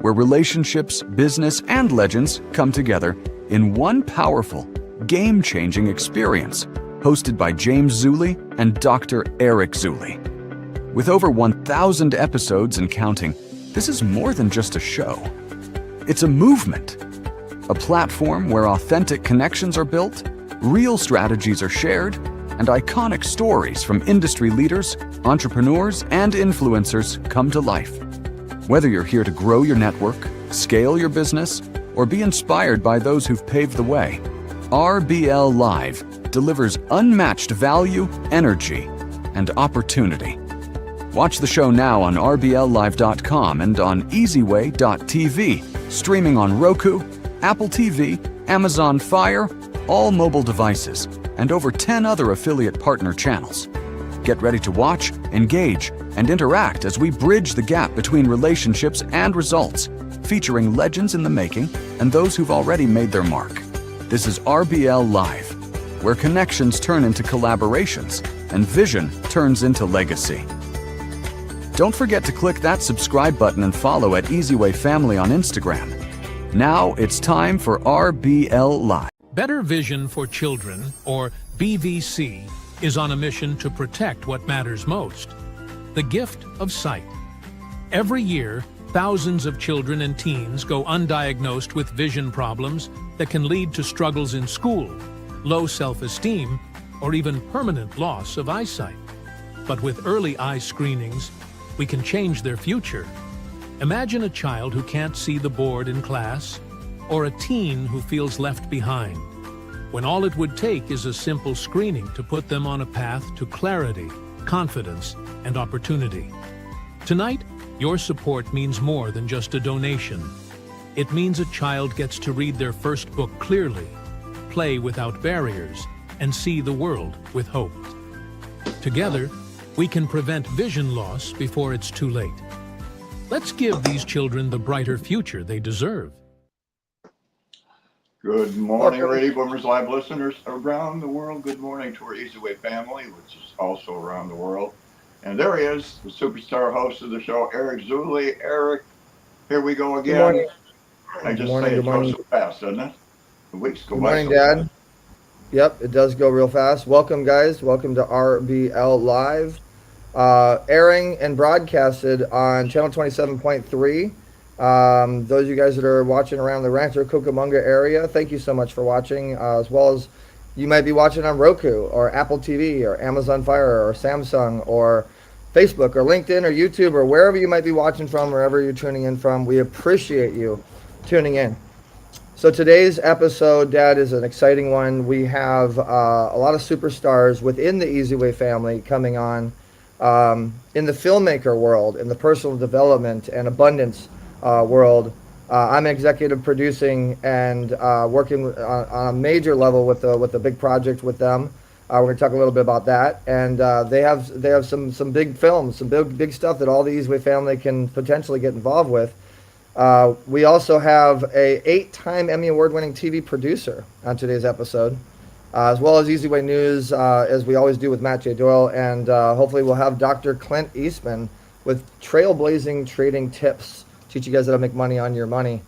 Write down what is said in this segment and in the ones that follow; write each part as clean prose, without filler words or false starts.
where relationships, business, and legends come together in one powerful, game-changing experience, hosted by James Zuley and Dr. Eric Zuley. With over 1,000 episodes and counting, this is more than just a show. It's a movement, a platform where authentic connections are built, real strategies are shared, and iconic stories from industry leaders, entrepreneurs, and influencers come to life. Whether you're here to grow your network, scale your business, or be inspired by those who've paved the way, RBL Live delivers unmatched value, energy, and opportunity. Watch the show now on rbllive.com and on easyway.tv, streaming on Roku, Apple TV, Amazon Fire, all mobile devices, and over 10 other affiliate partner channels. Get ready to watch, engage, and interact as we bridge the gap between relationships and results, featuring legends in the making and those who've already made their mark. This is RBL Live, where connections turn into collaborations and vision turns into legacy. Don't forget to click that subscribe button and follow at Easyway Family on Instagram. Now it's time for RBL Live. Better Vision for Children, or BVC, is on a mission to protect what matters most: the gift of sight. Every year, thousands of children and teens go undiagnosed with vision problems that can lead to struggles in school, low self-esteem, or even permanent loss of eyesight. But with early eye screenings, we can change their future. Imagine a child who can't see the board in class, or a teen who feels left behind, when all it would take is a simple screening to put them on a path to clarity, confidence, and opportunity. Tonight, your support means more than just a donation. It means a child gets to read their first book clearly, play without barriers, and see the world with hope. Together, we can prevent vision loss before it's too late. Let's give these children the brighter future they deserve. Good morning, Radio Boomers Live listeners around the world. Good morning to our Easyway family, which is also around the world. And there he is, the superstar host of the show, Eric Zuley. Eric, here we go again. Good morning. I just say it goes so fast, doesn't it? The weeks go by. Good morning, so Dad. fast. Yep, it does go real fast. Welcome, guys. Welcome to RBL Live, airing and broadcasted on channel 27.3. Those of you guys that are watching around the Rancho Cucamonga area, thank you so much for watching, as well as you might be watching on Roku or Apple TV or Amazon Fire or Samsung or Facebook or LinkedIn or YouTube or wherever you might be watching from, wherever you're tuning in from. We appreciate you tuning in. So today's episode, Dad, is an exciting one. We have a lot of superstars within the Easyway family coming on in the filmmaker world, in the personal development and abundance world. I'm executive producing and working on a major level with a big project with them. We're going to talk a little bit about that, and they have some big films, some big stuff that all the Easyway family can potentially get involved with. We also have a 8-time Emmy Award-winning TV producer on today's episode, as well as Easyway News, as we always do with Matt J. Doyle, and hopefully we'll have Dr. Clint Eastman with trailblazing trading tips, teach you guys how to make money on your money.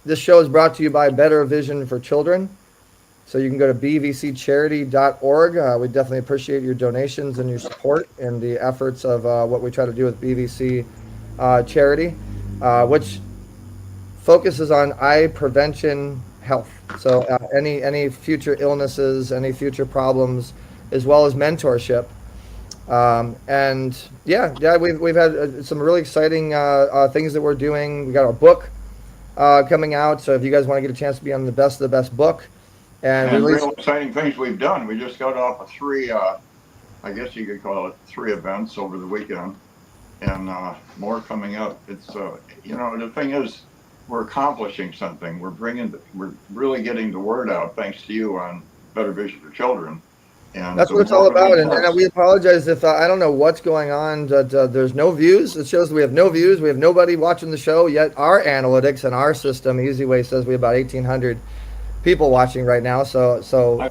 This show is brought to you by Better Vision for Children. So you can go to bvccharity.org. We definitely appreciate your donations and your support and the efforts of what we try to do with BVC Charity, which focuses on eye prevention health. So any future illnesses, any future problems, as well as mentorship. And yeah, we've had some really exciting things that we're doing. We got our book coming out, so if you guys want to get a chance to be on the best of the best book, and real exciting things we've done. We just got off of 3, I guess you could call it 3 events over the weekend, and more coming up. It's you know, the thing is, we're accomplishing something. We're really getting the word out thanks to you on Better Vision for Children. And that's what it's all about. And we apologize if I don't know what's going on. There's no views. It shows that we have no views. We have nobody watching the show yet. Our analytics and our system, Easyway, says we have about 1,800 people watching right now. So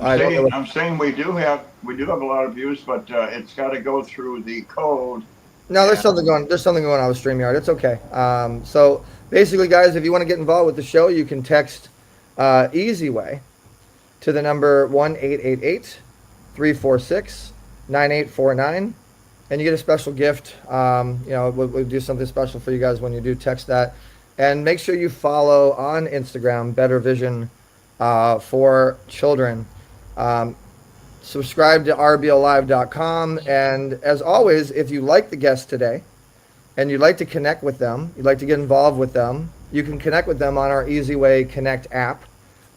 I'm saying we do have a lot of views, but it's got to go through the code No, there's something going. There's something going on with StreamYard. It's okay. So basically, guys, if you want to get involved with the show, you can text Easy Way to the number 1-888-346-9849, and you get a special gift. We'll do something special for you guys when you do text that. And make sure you follow on Instagram, Better Vision for Children. Subscribe to RBLlive.com. And as always, if you like the guest today and you'd like to connect with them, you'd like to get involved with them, you can connect with them on our Easy Way Connect app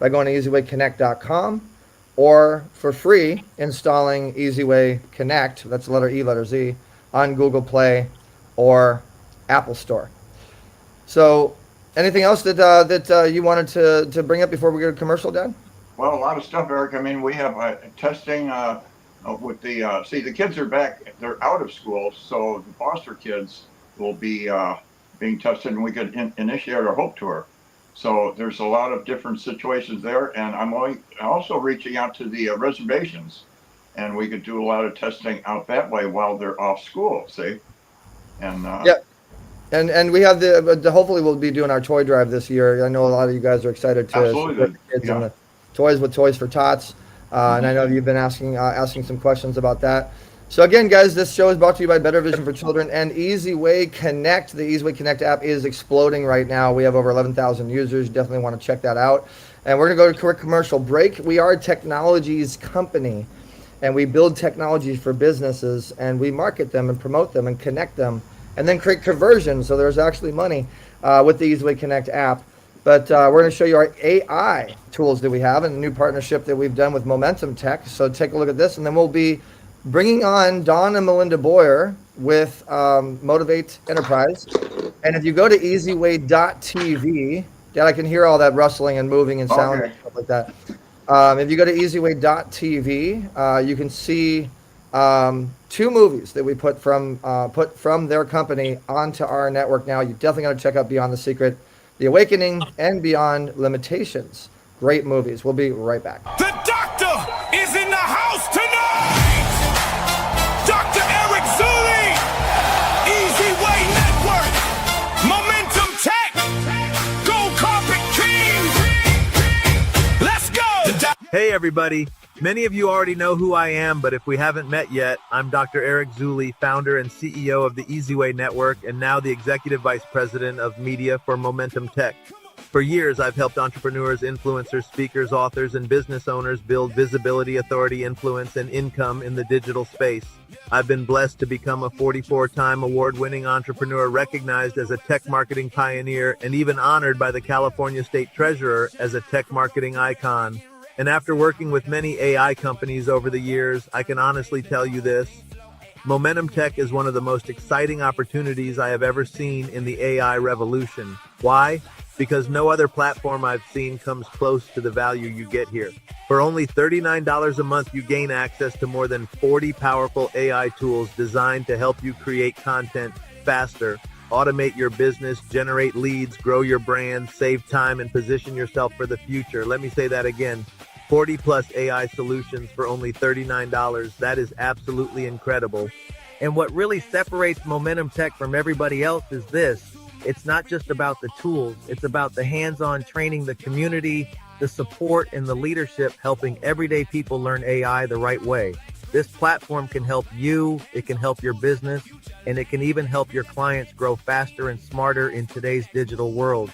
by going to easywayconnect.com, or for free installing Easy Way Connect, that's the letter E, letter Z, on Google Play or Apple Store. So anything else that you wanted to bring up before we go to commercial, Dad? Well, a lot of stuff, Eric. I mean, we have testing with the, the kids are back, they're out of school, so the foster kids will be being tested, and we could initiate our Hope Tour. So there's a lot of different situations there, and I'm also reaching out to the reservations, and we could do a lot of testing out that way while they're off school, see? And And we have hopefully we'll be doing our toy drive this year. I know a lot of you guys are excited to support the kids on the toys with Toys for Tots. And I know you've been asking some questions about that. So again, guys, this show is brought to you by Better Vision for Children and Easy Way Connect. The Easy Way Connect app is exploding right now. We have over 11,000 users. Definitely want to check that out. And we're going to go to a quick commercial break. We are a technologies company, and we build technologies for businesses, and we market them and promote them and connect them, and then create conversions. So there's actually money with the Easy Way Connect app. But we're going to show you our AI tools that we have and a new partnership that we've done with Momentum Tech. So take a look at this, and then we'll be bringing on Don and Melinda Boyer with Motivate Enterprise. And if you go to easyway.tv, Dad, I can hear all that rustling and moving and sound and stuff like that. If you go to easyway.tv, you can see 2 movies that we put from their company onto our network now. You definitely got to check out Beyond the Secret, The Awakening, and Beyond Limitations. Great movies. We'll be right back. The doctor is in the house tonight! Dr. Eric Zuley! Easy Way Network! Momentum Tech! Gold Carpet King! Let's go! Hey everybody! Many of you already know who I am, but if we haven't met yet, I'm Dr. Eric Zuley, founder and CEO of the Easy Way Network, and now the Executive Vice President of Media for Momentum Tech. For years, I've helped entrepreneurs, influencers, speakers, authors, and business owners build visibility, authority, influence, and income in the digital space. I've been blessed to become a 44-time award-winning entrepreneur, recognized as a tech marketing pioneer, and even honored by the California State Treasurer as a tech marketing icon. And after working with many AI companies over the years, I can honestly tell you this: Momentum Tech is one of the most exciting opportunities I have ever seen in the AI revolution. Why? Because no other platform I've seen comes close to the value you get here. For only $39 a month, you gain access to more than 40 powerful AI tools designed to help you create content faster, automate your business, generate leads, grow your brand, save time, and position yourself for the future. Let me say that again. 40 plus AI solutions for only $39. That is absolutely incredible. And what really separates Momentum Tech from everybody else is this: it's not just about the tools, it's about the hands-on training, the community, the support, and the leadership helping everyday people learn AI the right way. This platform can help you, it can help your business, and it can even help your clients grow faster and smarter in today's digital world.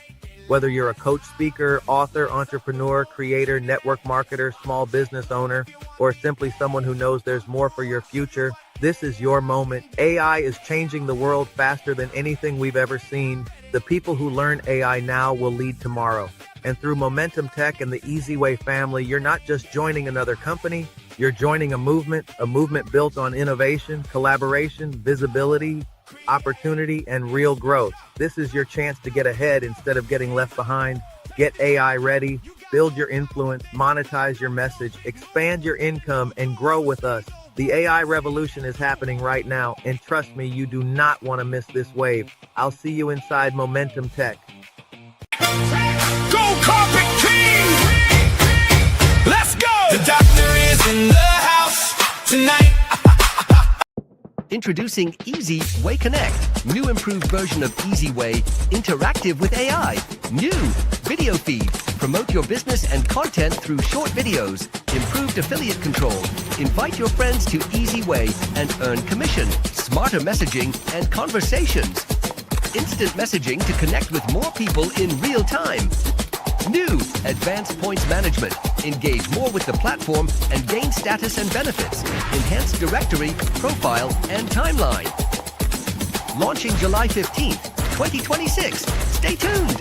Whether you're a coach, speaker, author, entrepreneur, creator, network marketer, small business owner, or simply someone who knows there's more for your future, this is your moment. AI is changing the world faster than anything we've ever seen. The people who learn AI now will lead tomorrow. And through Momentum Tech and the Easy Way family, you're not just joining another company, you're joining a movement built on innovation, collaboration, visibility, opportunity, and real growth. This is your chance to get ahead instead of getting left behind. Get AI ready, build your influence, monetize your message, expand your income, and grow with us. The AI revolution is happening right now, and trust me, you do not want to miss this wave. I'll see you inside Momentum Tech. Gold Carpet King! Let's go! The doctor is in the house tonight. Introducing Easy Way Connect, new improved version of Easy Way, interactive with AI, new video feed, promote your business and content through short videos, improved affiliate control, invite your friends to Easy Way and earn commission, smarter messaging and conversations, instant messaging to connect with more people in real time. New advanced points management. Engage more with the platform and gain status and benefits. Enhanced directory, profile, and timeline. Launching July 15th, 2026. Stay tuned.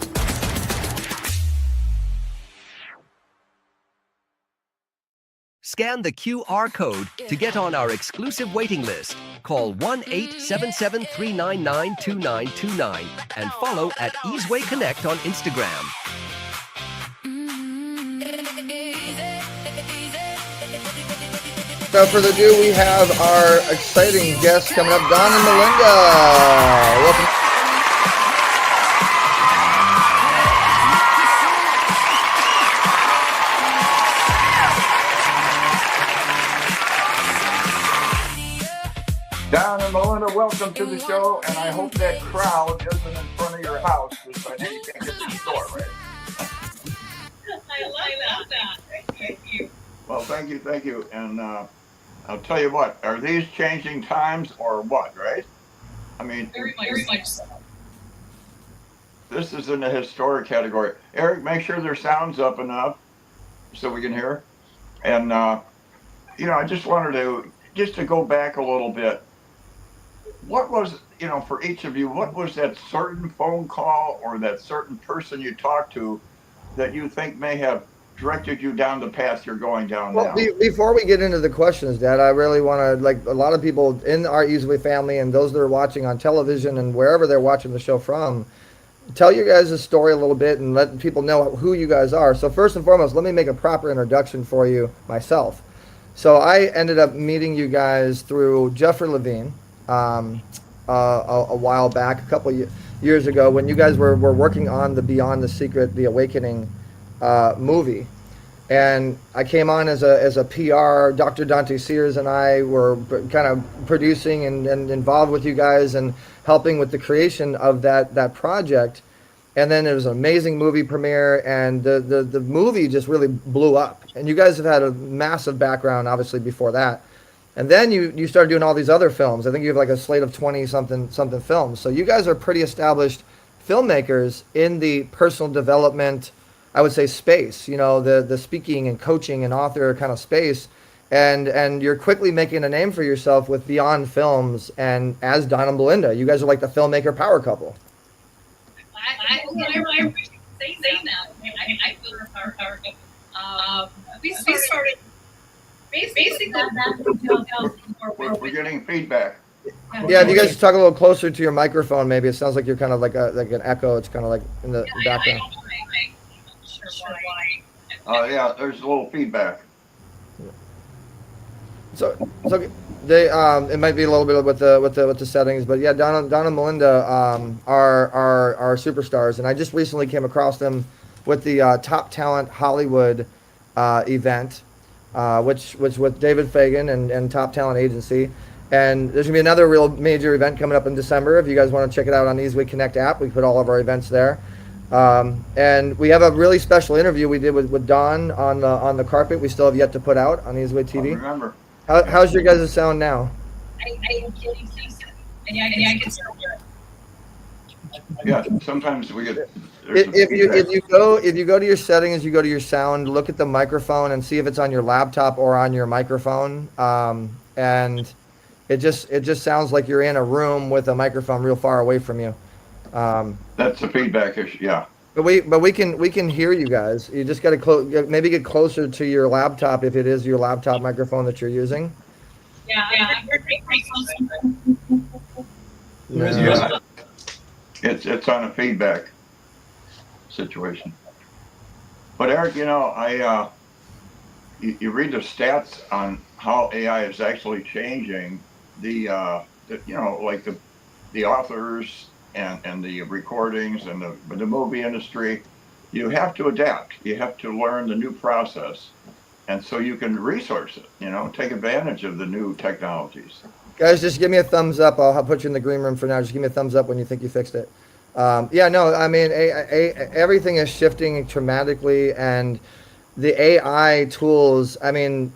Scan the QR code to get on our exclusive waiting list. Call 1-877-399-2929 and follow at Easeway Connect on Instagram. Without further ado, we have our exciting guests coming up, Don and Melinda. Welcome. Don and Melinda, welcome to the show, and I hope that crowd isn't in front of your house, because I know you can't get to the store, right? I love that. Thank you. Well, thank you, and I'll tell you what, are these changing times or what, right? I mean, Very much so. this is in the historic category. Eric, make sure their sound's up enough so we can hear. And, I just wanted to go back a little bit. What was, for each of you, what was that certain phone call or that certain person you talked to that you think may have directed you down the path you're going down now? Before we get into the questions, Dad, I really want to, like a lot of people in our Easyway family and those that are watching on television and wherever they're watching the show from, tell you guys a story a little bit and let people know who you guys are. So first and foremost, let me make a proper introduction for you myself. So I ended up meeting you guys through Jeffrey Levine a while back, a couple years ago, when you guys were working on the Beyond the Secret, the Awakening movie. And I came on as a PR. Dr. Dante Sears and I were kind of producing and involved with you guys and helping with the creation of that project. And then it was an amazing movie premiere, and the movie just really blew up. And you guys have had a massive background, obviously, before that. And then you started doing all these other films. I think you have like a slate of 20-something films. So you guys are pretty established filmmakers in the personal development, I would say, space, the speaking and coaching and author kind of space. And you're quickly making a name for yourself with Beyond Films and as Don and Melinda. You guys are like the filmmaker power couple. I appreciate saying that. I feel the power. We started basically We're getting feedback. Yeah, if you guys talk a little closer to your microphone, maybe. It sounds like you're kind of like an echo. It's kind of like in the background. I'm not sure why. Yeah, there's a little feedback. So they it might be a little bit with the settings, but yeah, Don and Melinda are superstars, and I just recently came across them with the Top Talent Hollywood event, which with David Fagan and Top Talent Agency. And there's gonna be another real major event coming up in December. If you guys want to check it out on the Easyway Connect app, we put all of our events there. And we have a really special interview we did with Don on the carpet. We still have yet to put out on Easyway TV. I remember. How's your guys' sound now? I can still hear it. Yeah, sometimes we get. If you go to your settings, you go to your sound, look at the microphone and see if it's on your laptop or on your microphone. And it just sounds like you're in a room with a microphone real far away from you. That's a feedback issue, yeah. But we can hear you guys. You just got to maybe get closer to your laptop if it is your laptop microphone that you're using. Yeah, I'm pretty close. Yeah. It's on a feedback situation. But Eric, you read the stats on how AI is actually changing the authors and the recordings and the movie industry. You have to adapt. You have to learn the new process, and so you can resource it. Take advantage of the new technologies. Guys, just give me a thumbs up. I'll put you in the green room for now. Just give me a thumbs up when you think you fixed it. Yeah, no, I mean, everything is shifting dramatically, and the AI tools, I mean,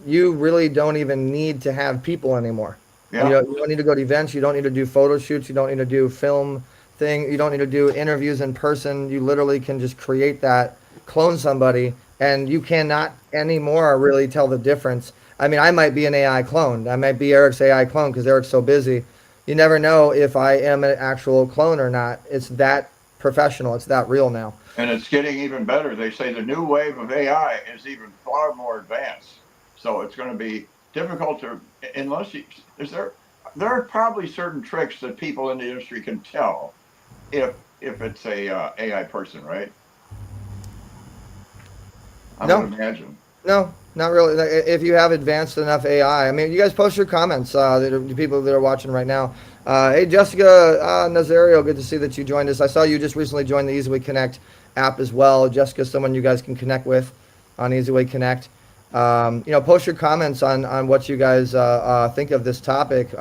you really don't even need to have people anymore. Yeah. You don't need to go to events. You don't need to do photo shoots. You don't need to do film thing. You don't need to do interviews in person. You literally can just create that, clone somebody, and you cannot anymore really tell the difference. I mean, I might be an AI clone. I might be Eric's AI clone because Eric's so busy. You never know if I am an actual clone or not. It's that professional. It's that real now. And it's getting even better. They say the new wave of AI is even far more advanced. So it's going to be difficult to, unless you, there are probably certain tricks that people in the industry can tell if it's a AI person, right? I would imagine. No, not really. If you have advanced enough AI, I mean, you guys post your comments. The people that are watching right now. Hey, Jessica Nazario, good to see that you joined us. I saw you just recently joined the EasyWay Connect app as well. Jessica's someone you guys can connect with on EasyWay Connect. Post your comments on what you guys think of this topic.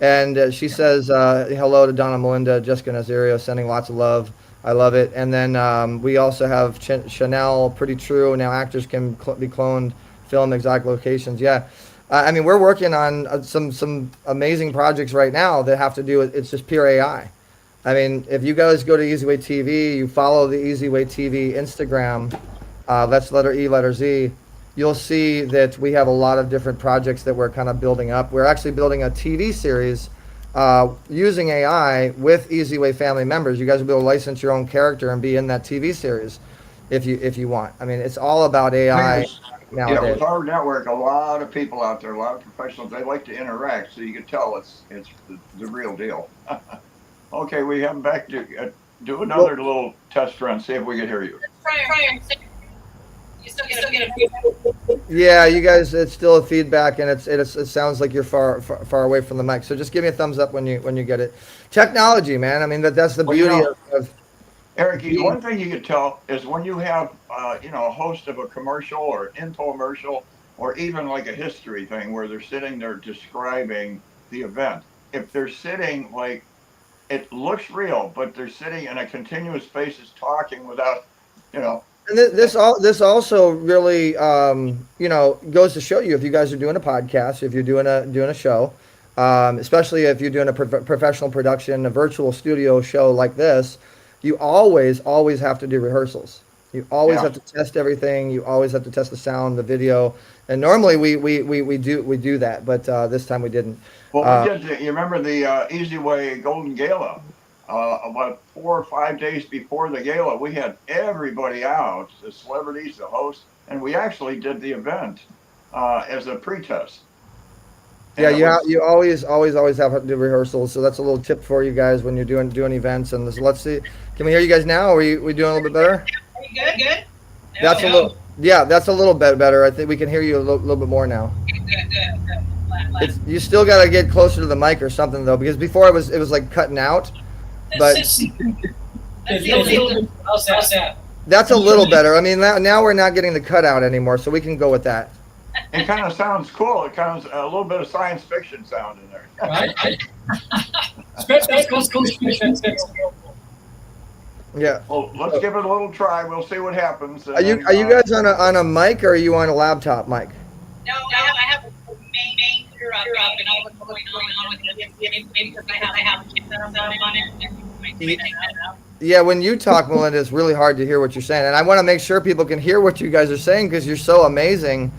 And she says hello to Don and Melinda, Jessica Nazario, sending lots of love. I love it. And then we also have Chanel, Pretty True. Now actors can be cloned, film exact locations. Yeah. I mean, we're working on some amazing projects right now that have to do with, it's just pure AI. I mean, if you guys go to EasyWay TV, you follow the EasyWay TV Instagram, that's letter E, letter Z, you'll see that we have a lot of different projects that we're kind of building up. We're actually building a TV series using AI with EasyWay family members. You guys will be able to license your own character and be in that TV series if you want. I mean, it's all about AI nowadays. Yeah, with our network, a lot of people out there, a lot of professionals, they like to interact, so you can tell it's the real deal. Okay, we have back to do another little test run, see if we can hear you. You still get a feedback. Yeah, you guys, it's still a feedback, and it sounds like you're far away from the mic. So just give me a thumbs up when you get it. Technology, man. I mean, that's the beauty of Eric, one thing you can tell is when you have a host of a commercial or infomercial or even like a history thing where they're sitting there describing the event. If they're sitting like, it looks real, but they're sitting in a continuous basis talking without, And this also really, goes to show you if you guys are doing a podcast, if you're doing a show, especially if you're doing a professional production, a virtual studio show like this, you always have to do rehearsals. You always have to test everything. You always have to test the sound, the video, and normally we do that, but this time we didn't. Well, we did. You remember the EasyWay Golden Gala? About 4 or 5 days before the gala, we had everybody out, the celebrities, the hosts, and we actually did the event as a pre-test. Yeah, you always have to do rehearsals. So that's a little tip for you guys when you're doing events. And let's see, can we hear you guys now? Are we doing a little bit better? Are you good? That's a little bit better. I think we can hear you a little bit more now. Good. You still got to get closer to the mic or something though, because before it was like cutting out. But that's a little better. I mean, now we're not getting the cutout anymore, so we can go with that. It kind of sounds cool. It kind of a little bit of science fiction sound in there. Yeah. Well, let's give it a little try. We'll see what happens. Are you guys on a mic or are you on a laptop mic? No, I have a main computer up, and all what's going on with it. Because I have a kid that I'm on it. Yeah, when you talk, Melinda, it's really hard to hear what you're saying, and I want to make sure people can hear what you guys are saying because you're so amazing.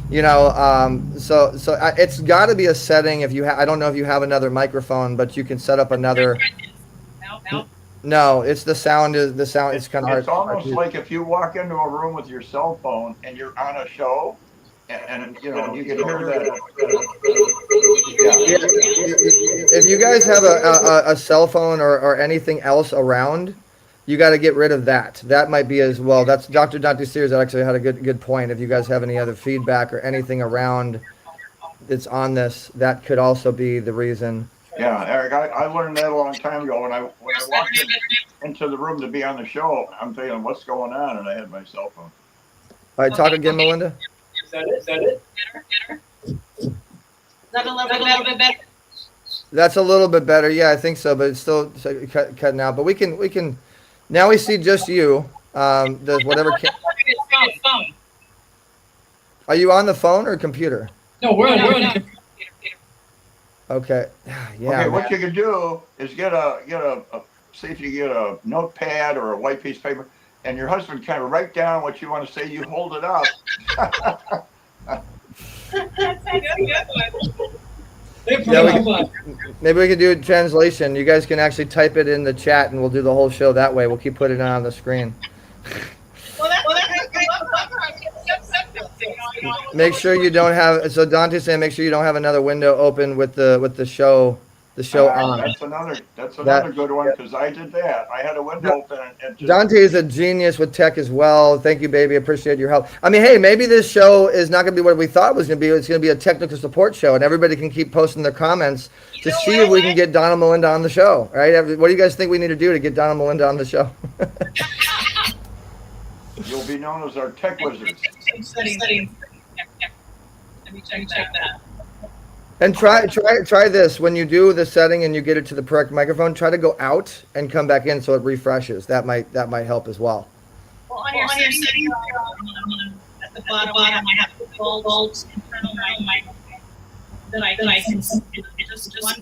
So it's got to be a setting. If you I don't know if you have another microphone, but you can set up another. No, it's the sound. It's kind of hard. It's almost like if you walk into a room with your cell phone and you're on a show, and you can hear that. Yeah. If you guys have a cell phone or anything else around, you got to get rid of that. That might be as well. That's Dr. Sears that actually had a good point. If you guys have any other feedback or anything around that's on this, that could also be the reason. Yeah, Eric, I learned that a long time ago when I walked into the room to be on the show. I'm thinking, what's going on? And I had my cell phone. All right, talk again, Melinda. Is that it? that a little bit better? That's a little bit better. Yeah, I think so, but it's still cutting out. But we can. Now we see just you. The whatever. Phone. Are you on the phone or computer? No, we're on. Okay. Yeah. Okay, what you can do is get a see if you get a notepad or a white piece of paper, and your husband kind of write down what you want to say. You hold it up. Yeah, maybe we could do a translation. You guys can actually type it in the chat, and we'll do the whole show that way. We'll keep putting it on the screen. Make sure you don't have. So Dante's saying, make sure you don't have another window open with the show on. That's another good one, because I did that. I had a window open and just, Dante is a genius with tech as well. Thank you, baby. Appreciate your help. I mean, hey, maybe this show is not going to be what we thought it was going to be. It's going to be a technical support show, and everybody can keep posting their comments to see if we can get Don and Melinda on the show. Right? What do you guys think we need to do to get Don and Melinda on the show? you'll be known as our tech wizards. Let me check that. And try this. When you do the setting and you get it to the correct microphone, try to go out and come back in so it refreshes. That might help as well. Well, on your setting, at the bottom, I have the bulbs in front of my microphone that I can just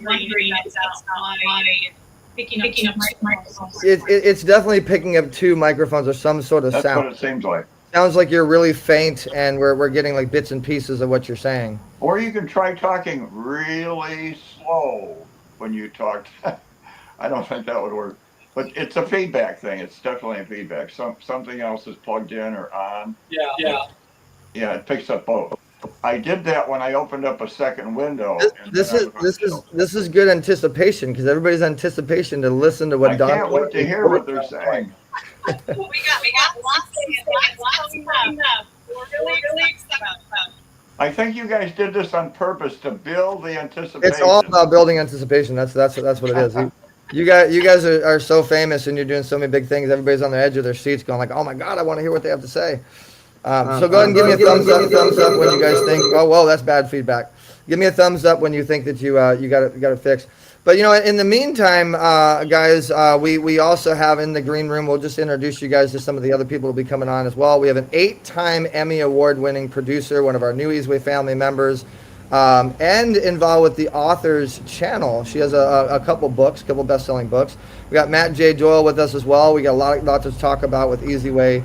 wondering if that's why picking up microphones. It's definitely picking up two microphones or some sort of That's sound. what it seems like. Sounds like you're really faint, and we're getting like bits and pieces of what you're saying. Or you can try talking really slow when you talk. I don't think that would work, but it's a feedback thing. It's definitely a feedback. Something else is plugged in or on. Yeah, it picks up both. I did that when I opened up a second window. This is good anticipation, because everybody's anticipation to listen to what I Don. can't wait to hear what they're saying. We got lots coming up. We're really excited about. I think you guys did this on purpose to build the anticipation. It's all about building anticipation. That's what it is. You guys are so famous, and you're doing so many big things. Everybody's on the edge of their seats, going like, "Oh my God, I want to hear what they have to say." So go ahead and give me a thumbs up when you guys think, "Oh, well, that's bad feedback." Give me a thumbs up when you think that you got it fixed. But in the meantime, guys, we also have in the green room. We'll just introduce you guys to some of the other people who will be coming on as well. We have an 8-time Emmy Award-winning producer, one of our new Easyway family members, and involved with the Authors Channel. She has a couple best-selling books. We got Matt J. Doyle with us as well. We got a lot to talk about with Easyway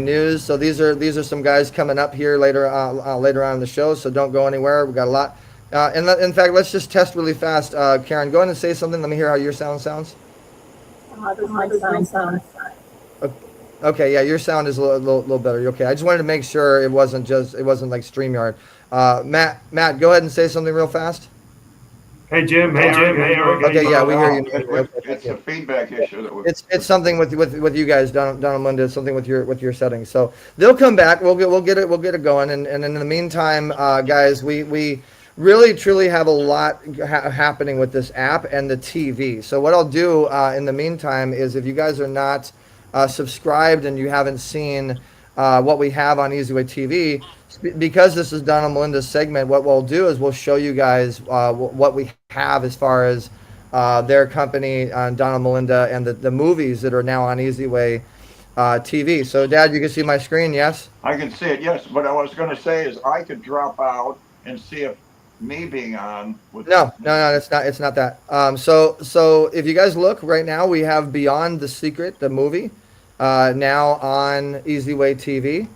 News. So these are some guys coming up here later on in the show. So don't go anywhere. We got a lot. And in fact, let's just test really fast. Karen, go ahead and say something. Let me hear how your sound sounds. Okay, yeah, your sound is a little better. You're okay. I just wanted to make sure it wasn't like StreamYard. Matt, go ahead and say something real fast. Hey Jim. Hey Eric. Okay, yeah, we hear you. It's a feedback issue that it's something with you guys, Don and Melinda. It's something with your settings. So they'll come back. We'll get it going. And in the meantime, guys, we really truly have a lot happening with this app and the TV. So what I'll do in the meantime is, if you guys are not subscribed and you haven't seen what we have on Easyway TV, because this is Don and Melinda's segment, what we'll do is we'll show you guys what we have as far as their company, Don and Melinda, and the movies that are now on Easyway TV. So Dad, you can see my screen, yes? I can see it, yes. What I was going to say is I could drop out and see if me being on with No, it's not that. So if you guys look right now, we have Beyond the Secret, the movie, now on Easyway TV.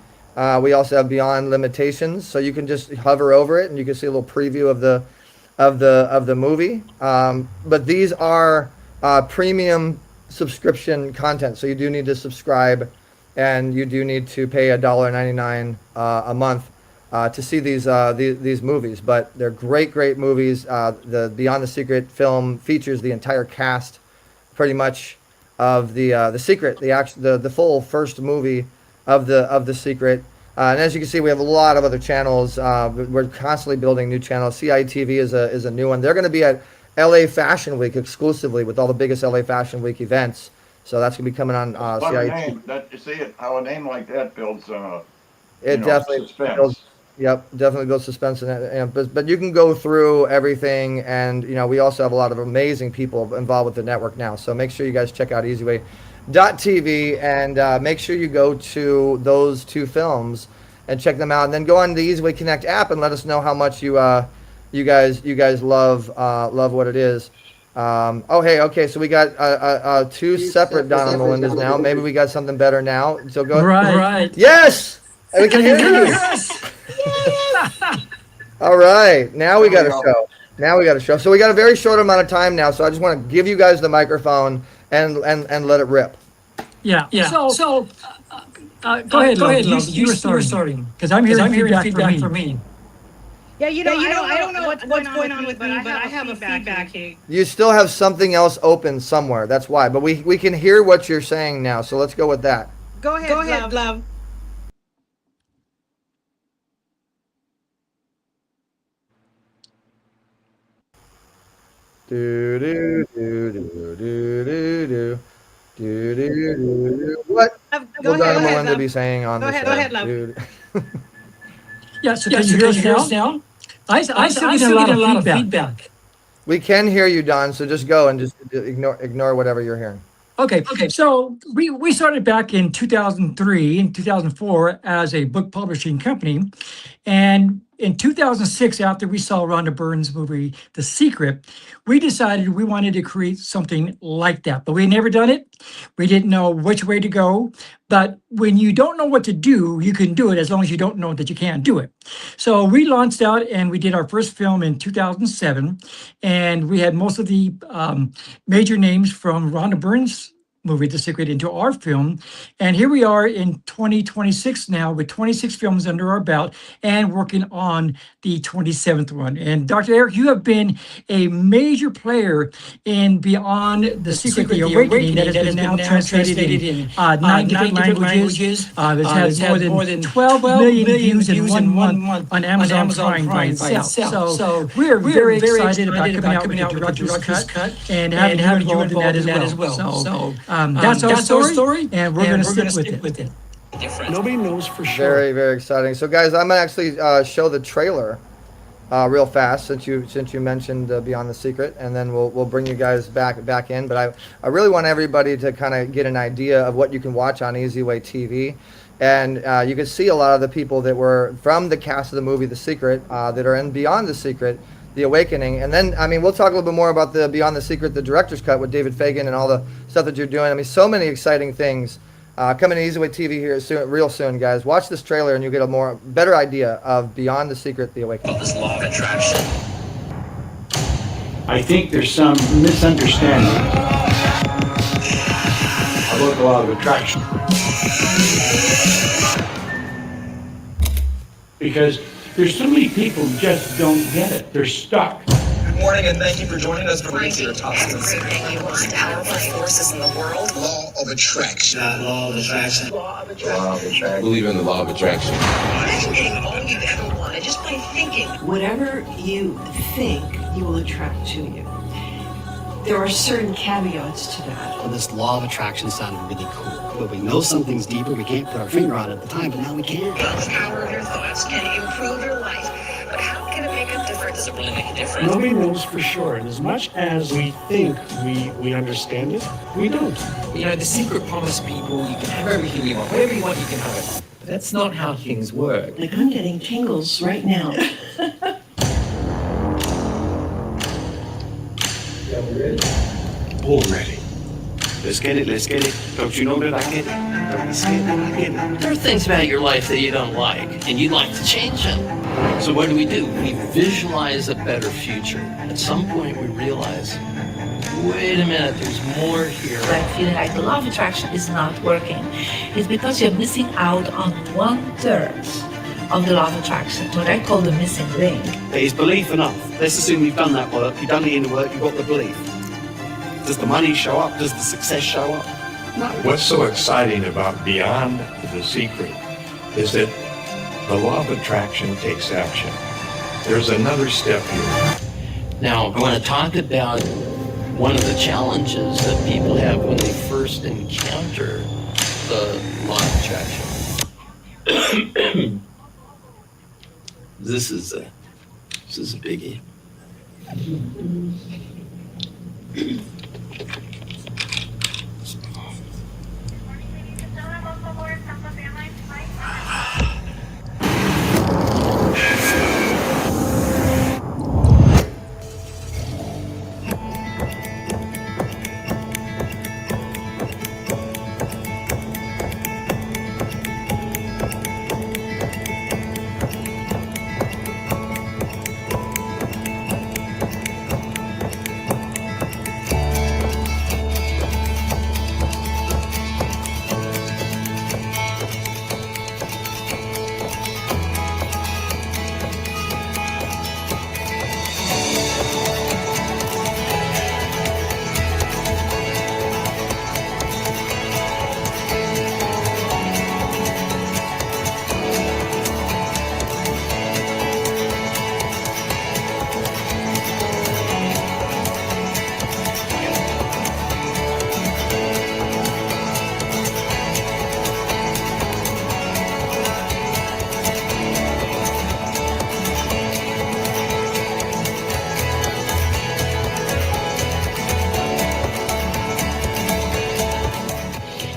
We also have Beyond Limitations, so you can just hover over it and you can see a little preview of the movie. But these are premium subscription content, so you do need to subscribe, and you do need to pay $1.99 a month to see these movies. But they're great movies. The Beyond the Secret film features the entire cast, pretty much, of the Secret, the full first movie of the Secret. And as you can see, we have a lot of other channels. We're constantly building new channels. CITV is a new one. They're going to be at LA Fashion Week exclusively with all the biggest LA Fashion Week events. So that's going to be coming on CITV. You see it, how a name like that builds it definitely suspense. builds, Yep, definitely builds suspense in it. But you can go through everything, and we also have a lot of amazing people involved with the network now. So make sure you guys check out EasyWay.tv and make sure you go to those 2 films and check them out, and then go on the EasyWay Connect app and let us know how much you guys love what it is. Okay, so we got 2 separate Don and Melindas now. Maybe we got something better now. So go Right. Yes, we can hear you. All right, now we got a show. So we got a very short amount of time now. So I just want to give you guys the microphone and let it rip. Yeah. So go ahead, Love. You were starting because I'm hearing feedback from me. Yeah, I don't know what's going on with me, but I have a feedback here. You still have something else open somewhere. That's why. But we can hear what you're saying now. So let's go with that. Go ahead, love. What Go will Don and ahead, Melinda love. be saying on Go this? ahead, love. Yeah, so can you hear us now? I still get a lot of feedback. We can hear you, Don. So just go and just ignore whatever you're hearing. Okay. So we started back in 2003 and 2004 as a book publishing company. And in 2006, after we saw Rhonda Byrne's movie, The Secret, we decided we wanted to create something like that. But we had never done it. We didn't know which way to go. But when you don't know what to do, you can do it as long as you don't know that you can't do it. So we launched out and we did our first film in 2007. And we had most of the major names from Rhonda Byrne's movie, The Secret, into our film. And here we are in 2026 now with 26 films under our belt and working on the 27th one. And Dr. Eric, you have been a major player in Beyond the Secret, The Awakening that has been now translated in 9 different languages. It has more than 12 million views in 1 month on Amazon Prime by itself. So we're very excited about coming out with the director's cut and having you involved in that as well. So that's our story, and we're going to stick with it. Nobody knows for sure. Very, very exciting. So, guys, I'm gonna actually show the trailer real fast since you mentioned Beyond the Secret, and then we'll bring you guys back in. But I really want everybody to kind of get an idea of what you can watch on EasyWay TV, and you can see a lot of the people that were from the cast of the movie The Secret that are in Beyond the Secret, The Awakening. And then, we'll talk a little bit more about the Beyond the Secret, the director's cut with David Fagan and all the stuff that you're doing. So many exciting things coming to EasyWay TV here real soon, guys. Watch this trailer and you'll get a better idea of Beyond the Secret, The Awakening. This law of attraction. I think there's some misunderstanding about the law of attraction. Because there's so many people who just don't get it. They're stuck. Good morning, and thank you for joining us for Laser Topics. Everything you most powerful forces in the world. Law of attraction. Law of attraction. Law of attraction. Law of attraction. I believe in the law of attraction. Imagine getting all you've ever wanted just by thinking. Whatever you think, you will attract to you. There are certain caveats to that. Well, this law of attraction sounded really cool. But we know something's deeper. We can't put our finger on it at the time, but now we can. The power of your thoughts can improve your life. But how can it make a difference? Does it really make a difference? Nobody knows for sure. And as much as we think we understand it, we don't. The secret promised people you can have everything you want. Whatever you want, you can have it. But that's not how things work. Like, I'm getting tingles right now. Already. Let's get it. Don't you know that I get it? Don't be scared that I get it. There are things about your life that you don't like, and you'd like to change them. So what do? We visualize a better future. At some point, we realize, wait a minute, there's more here. I'm feeling like the law of attraction is not working. It's because you're missing out on 1/3 of the law of attraction, what I call the missing link. Is belief enough? Let's assume you've done that work, you've done the inner work, you've got the belief. Does the money show up? Does the success show up? No. What's so exciting about Beyond the Secret is that the law of attraction takes action. There's another step here. Now, I want to talk about one of the challenges that people have when they first encounter the law of attraction. This is a biggie.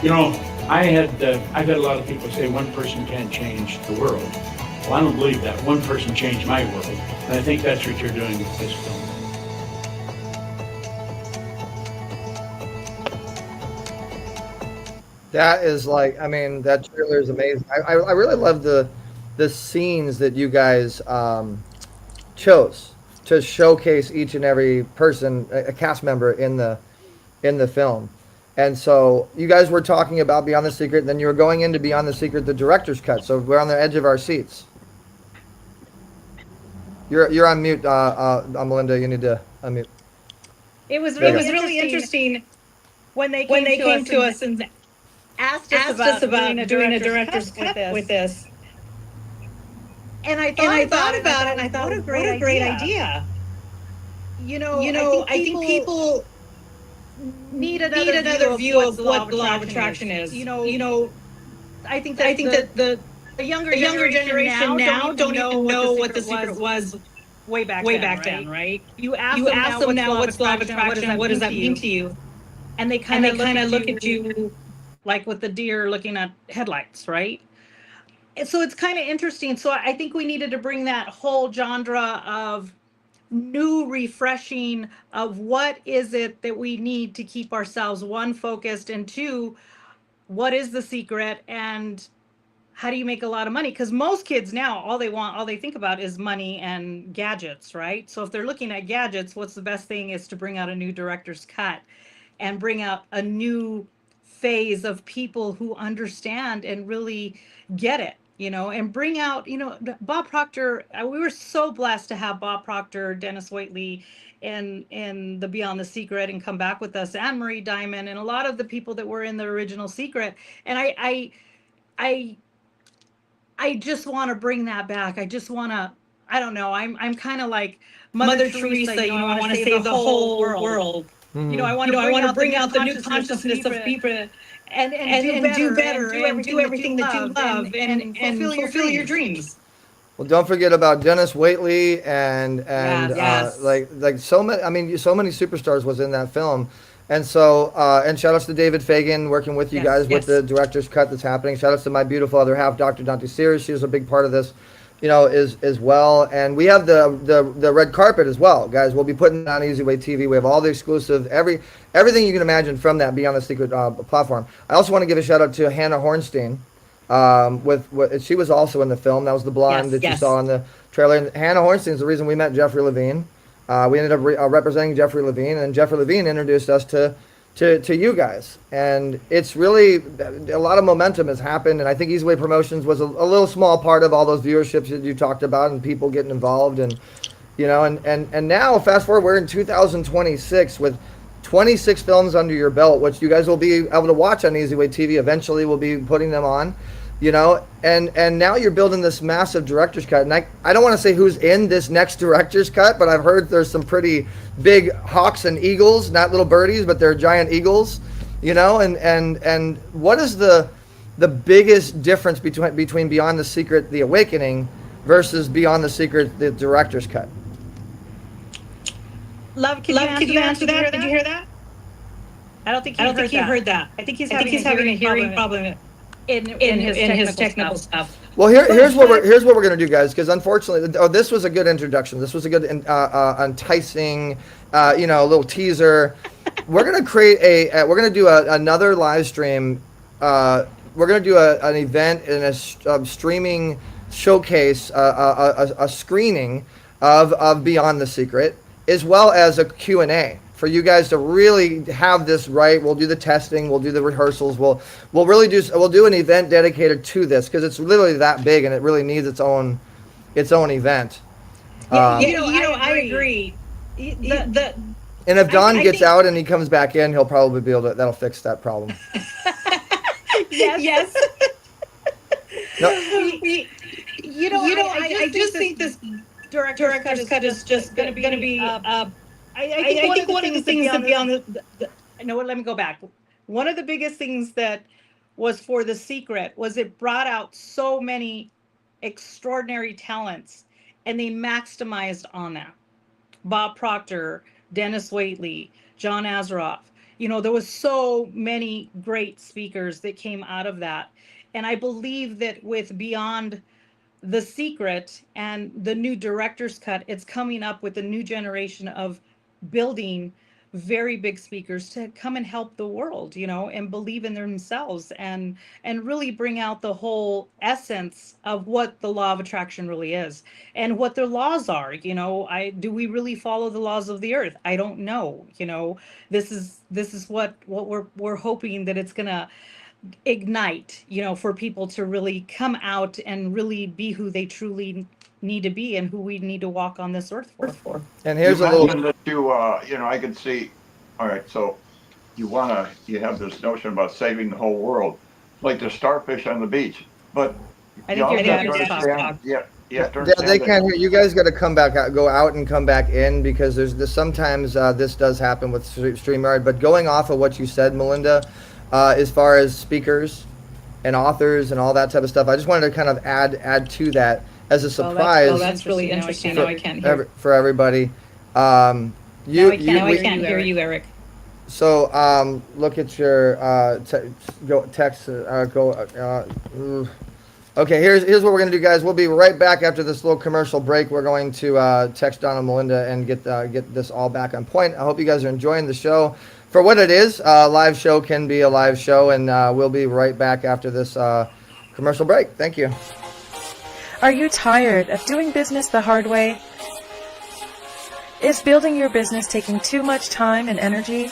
You know, I've had a lot of people say one person can't change the world. Well, I don't believe that. One person changed my world. And I think that's what you're doing with this film. That is like, I mean, that trailer is amazing. I really love the scenes that you guys chose to showcase each and every person, a cast member in the film. And so you guys were talking about Beyond the Secret, and then you were going into Beyond the Secret, the director's cut. So we're on the edge of our seats. You're on mute, Melinda. You need to unmute. It was There you really go. interesting when they came to us and asked us about doing a director's cut with this. And I thought about it, and I thought, what a great idea. You know, I think people need another view of what the law of attraction is. You know, I think that the younger generation now don't even know what the secret was way back then, right? You ask them now what's law of attraction, what does that mean to you? And they kind of look at you like with the deer looking at headlights, right? And so it's kind of interesting. So I think we needed to bring that whole genre of new refreshing of what is it that we need to keep ourselves, one, focused, and two, what is the secret and how do you make a lot of money? Because most kids now, all they think about is money and gadgets, right? So if they're looking at gadgets, what's the best thing is to bring out a new director's cut and bring out a new phase of people who understand and really get it, you know, and bring out, you know, Bob Proctor. We were so blessed to have Bob Proctor, Dennis Waitley in the Beyond the Secret and come back with us, and Marie Diamond, and a lot of the people that were in the original Secret. And I just want to bring that back. I just want to, I don't know, I'm kind of like Mother Teresa, you know, I want to save the whole world. Mm-hmm. You know, I want to bring out the new consciousness of people and do better and do everything that you love and fulfill your dreams. Well, don't forget about Dennis Waitley and Yes. like so many. I mean, so many superstars was in that film, and so and shout outs to David Fagan working with you Yes, guys with yes. the director's cut that's happening. Shout outs to my beautiful other half, Dr. Dante Sears. She was a big part of this, you know, as well. And we have the red carpet as well, guys. We'll be putting it on Easy Way TV. We have all the exclusive everything you can imagine from that Beyond the Secret platform. I also want to give a shout out to Hannah Hornstein. She was also in the film. That was the blonde that you saw in the trailer. And Hannah Hornstein is the reason we met Jeffrey Levine. We ended up representing Jeffrey Levine, and Jeffrey Levine introduced us to you guys. And it's really a lot of momentum has happened. And I think Easy Way Promotions was a little small part of all those viewerships that you talked about and people getting involved. And you know, and now fast forward, we're in 2026 with 26 films under your belt, which you guys will be able to watch on Easy Way TV. Eventually, we'll be putting them on, you know, and now you're building this massive director's cut. And I don't want to say who's in this next director's cut, but I've heard there's some pretty big hawks and eagles, not little birdies, but they're giant eagles, you know. And what is the biggest difference between Beyond the Secret, The Awakening, versus Beyond the Secret, the director's cut? Love, can you answer that? Did you hear that? I don't think he heard that. I think he's having a hearing problem in his technical stuff. Well, here's what we're gonna do, guys. Because unfortunately, this was a good introduction. This was a good enticing, little teaser. We're gonna create we're gonna do another live stream. We're gonna do an event in a streaming showcase, a screening of Beyond the Secret, as well as a Q&A for you guys to really have this right. We'll do the testing, we'll do the rehearsals, we'll do an event dedicated to this, because it's literally that big and it really needs its own event. I agree. And if Don gets out and he comes back in, he'll probably be able to. That'll fix that problem. Yes. No. I just think this director's cut is just going to be. I think one of the things that beyond the no, let me go back. One of the biggest things that was for The Secret was it brought out so many extraordinary talents, and they maximized on that. Bob Proctor, Dennis Waitley, John Azaroff. There was so many great speakers that came out of that. And I believe that with Beyond the Secret and the new director's cut, it's coming up with a new generation of building very big speakers to come and help the world, and believe in themselves and really bring out the whole essence of what the law of attraction really is and what their laws are. Do we really follow the laws of the earth? I don't know. This is what we're hoping that it's gonna ignite, for people to really come out and really be who they truly need to be and who we need to walk on this earth for. And here's you a little. That I could see. All right, so you have this notion about saving the whole world, like the starfish on the beach, but I think you have to understand. Yeah, they can't hear you. Guys got to come back out, go out and come back in, because sometimes this does happen with StreamYard. But going off of what you said, Melinda, as far as speakers and authors and all that type of stuff, I just wanted to kind of add to that as a surprise. That's really interesting. I can't hear for everybody. I can't hear you, Eric. So look at your text. Okay, here's what we're gonna do, guys. We'll be right back after this little commercial break. We're going to text Don and Melinda and get this all back on point. I hope you guys are enjoying the show for what it is. Live show can be a live show, and we'll be right back after this commercial break. Thank you. Are you tired of doing business the hard way? Is building your business taking too much time and energy?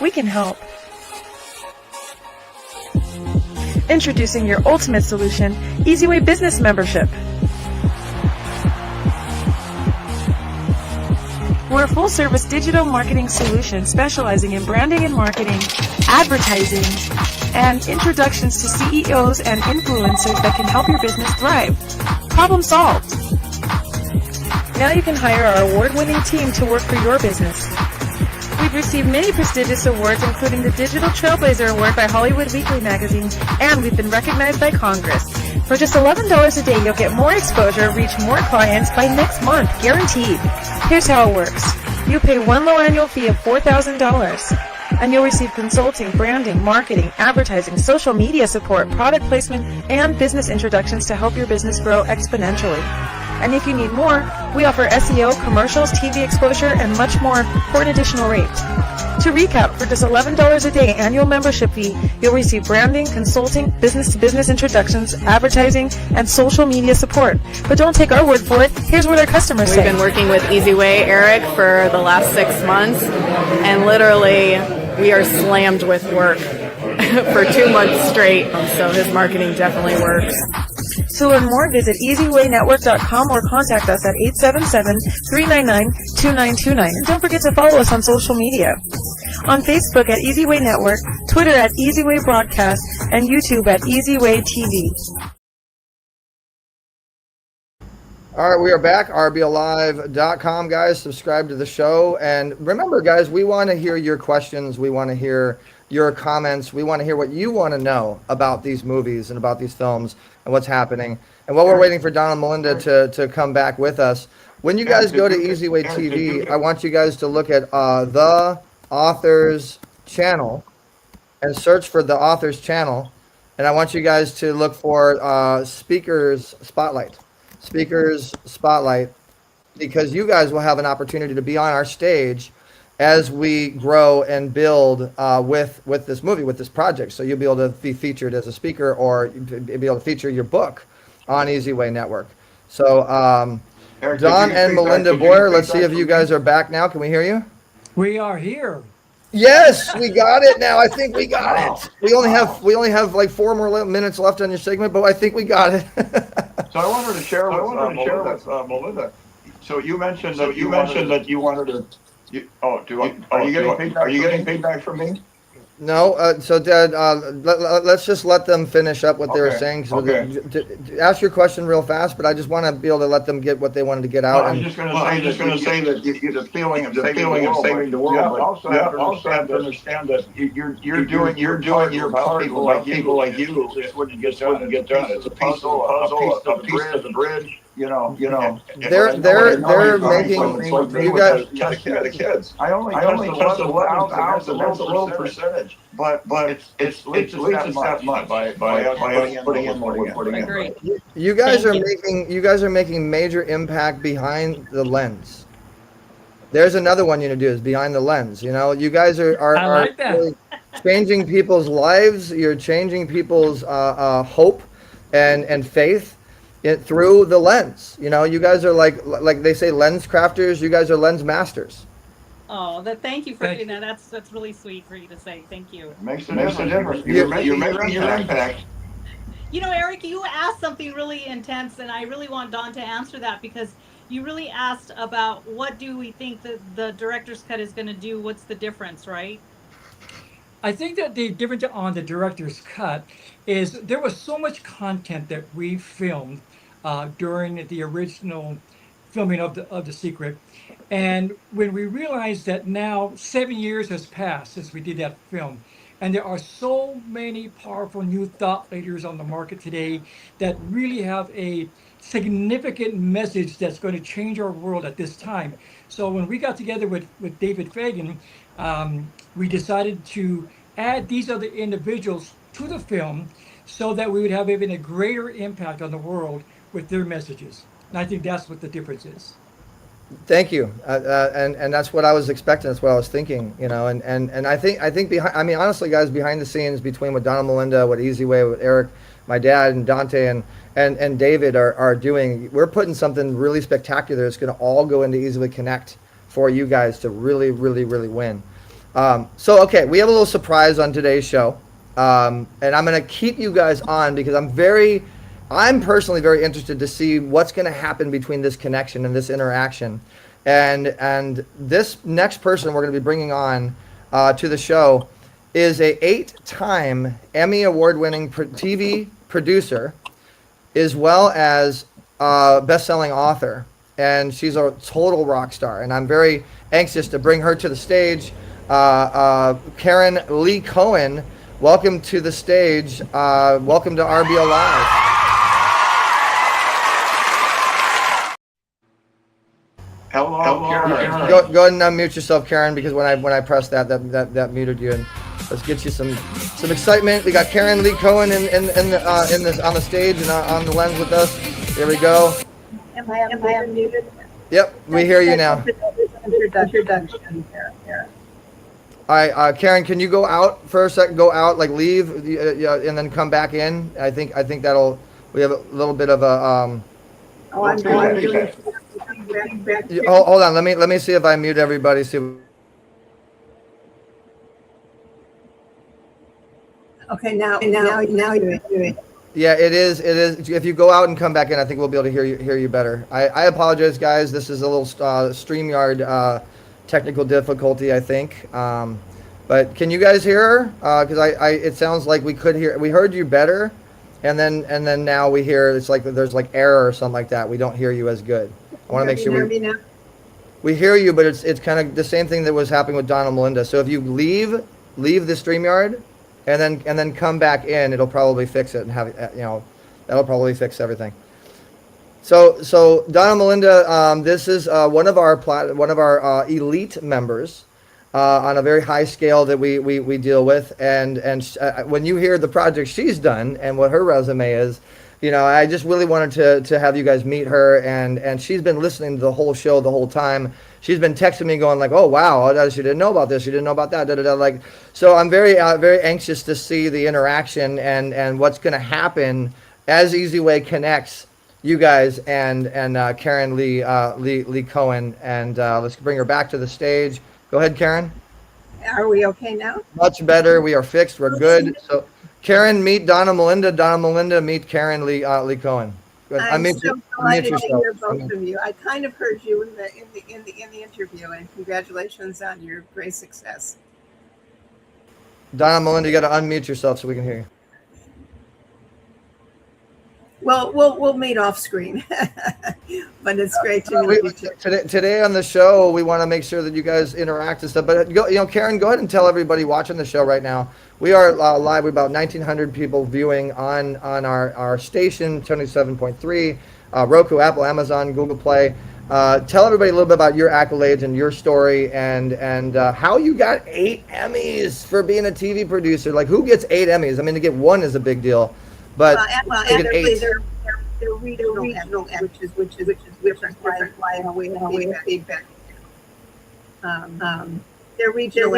We can help. Introducing your ultimate solution, EasyWay Business Membership. We're a full-service digital marketing solution specializing in branding and marketing, advertising, and introductions to CEOs and influencers that can help your business thrive. Problem solved. Now you can hire our award-winning team to work for your business. We've received many prestigious awards, including the Digital Trailblazer Award by Hollywood Weekly magazine, and we've been recognized by Congress. For just $11 a day, you'll get more exposure, reach more clients by next month, guaranteed. Here's how it works. You pay one low annual fee of $4,000, and you'll receive consulting, branding, marketing, advertising, social media support, product placement, and business introductions to help your business grow exponentially. And if you need more, we offer SEO, commercials, TV exposure, and much more for an additional rate. To recap, for just $11 a day annual membership fee, you'll receive branding, consulting, business-to-business introductions, advertising, and social media support. But don't take our word for it. Here's what our customers say. We've been working with EasyWay, Eric, for the last 6 months, and literally we are slammed with work for 2 months straight. So his marketing definitely works. To learn more, visit EasyWayNetwork.com or contact us at 877-399-2929. And don't forget to follow us on social media. On Facebook at EasyWay Network, Twitter at EasyWay Broadcast, and YouTube at EasyWay TV. All right, we are back, RBLlive.com, guys. Subscribe to the show. And remember, guys, we want to hear your questions. We want to hear your comments. We want to hear what you want to know about these movies and about these films and what's happening. And while we're waiting for Don and Melinda to come back with us, when you guys go to EasyWay TV, I want you guys to look at the author's channel and search for the author's channel. And I want you guys to look for Speakers Spotlight. Speakers Spotlight, because you guys will have an opportunity to be on our stage as we grow and build with this movie, with this project. So you'll be able to be featured as a speaker, or be able to feature your book on EasyWay Network. So Eric, Don and Melinda Boyer, let's see if you guys are back now. Can we hear you? We are here. Yes, we got it now. I think we got it. We only have like 4 more minutes left on your segment, but I think we got it. So I wanted to share with Melinda. So you mentioned that you wanted to. Are you getting feedback from me? No, so Dad, let's just let them finish up what they were saying. So ask your question real fast, but I just want to be able to let them get what they wanted to get out. I'm just going to say that the feeling of saving the world. You also have to understand that you're doing your part. People like you, it wouldn't get done. It's a piece of the bridge. You know, they're making you guys. The kids. I only touched 11,000. That's a little percentage, but it's at least that much by us putting in what we're putting in. You guys are making major impact behind the lens. There's another one you need to do, is behind the lens. You know, you guys are like that. really changing people's lives. You're changing people's hope and faith through the lens. You know, you guys are like they say, lens crafters. You guys are lens masters. Oh, thank you for doing that. That's really sweet for you to say. Thank you. Makes a difference. You're making your impact. You know, Eric, you asked something really intense, and I really want Don to answer that, because you really asked about what do we think that the director's cut is going to do? What's the difference, right? I think that the difference on the director's cut is there was so much content that we filmed during the original filming of the Secret, and when we realized that now 7 years has passed since we did that film, and there are so many powerful new thought leaders on the market today that really have a significant message that's going to change our world at this time. So when we got together with David Fagan, we decided to add these other individuals to the film so that we would have even a greater impact on the world with their messages. And I think that's what the difference is. Thank you, and that's what I was expecting. That's what I was thinking, you know. And I think behind. I mean, honestly, guys, behind the scenes, between what Don and Melinda, what EasyWay, what Eric, my dad, and Dante, and David are doing, we're putting something really spectacular. It's going to all go into EasyWay Connect for you guys to really, really, really win. So okay, we have a little surprise on today's show, and I'm going to keep you guys on because I'm personally very interested to see what's going to happen between this connection and this interaction. And this next person we're going to be bringing on to the show is a 8-time Emmy award-winning TV producer, as well as best-selling author. And she's a total rock star. And I'm very anxious to bring her to the stage. Karen Lee Cohen, welcome to the stage. Welcome to RBL Live. Hello, Karen. Go ahead and unmute yourself, Karen, because when I pressed that muted you. And let's get you some excitement. We got Karen Lee Cohen in this on the stage and on the lens with us. Here we go. Am I unmuted? Yep, we hear you now. Introduction here. All right, Karen, can you go out for a second? Go out, like leave, and then come back in. I think that'll. We have a little bit of a. Oh, I'm doing. Hold on. Let me see if I mute everybody. See. Okay, now you're doing. Yeah, it is. If you go out and come back in, I think we'll be able to hear you better. I apologize, guys. This is a little StreamYard technical difficulty, I think. But can you guys hear her? Because it sounds like we heard you better, and then now we hear it's like there's like error or something like that. We don't hear you as good. I want to make sure we hear you, but it's kind of the same thing that was happening with Don and Melinda. So if you leave leave the StreamYard, and then come back in. It'll probably fix it and have that'll probably fix everything. So Don and Melinda, this is one of our elite members on a very high scale that we deal with, and when you hear the project she's done and what her resume is, I just really wanted to have you guys meet her, and she's been listening to the whole show the whole time. She's been texting me going like, oh wow, she didn't know about this, she didn't know about that, like. So I'm very anxious to see the interaction and what's going to happen as Easy Way connects you guys and Karen Lee Cohen, and let's bring her back to the stage. Go ahead, Karen. Are we okay now? Much better. We are fixed. We're good. So, Karen, meet Don and Melinda. Don and Melinda, meet Karen Lee Cohen. Good. I'm so delighted to hear both of you. I kind of heard you in the interview, and congratulations on your great success. Don and Melinda, you got to unmute yourself so we can hear you. Well, we'll meet off screen, but it's great to meet you too. Today on the show, we want to make sure that you guys interact and stuff. But Karen, go ahead and tell everybody watching the show right now. We are live with about 1,900 people viewing on our station, 27.3, Roku, Apple, Amazon, Google Play. Tell everybody a little bit about your accolades and your story, and how you got 8 Emmys for being a TV producer. Like, who gets 8 Emmys? I mean, to get 1 is a big deal. But they're regional, which is different. Why we have feedback. They're regional.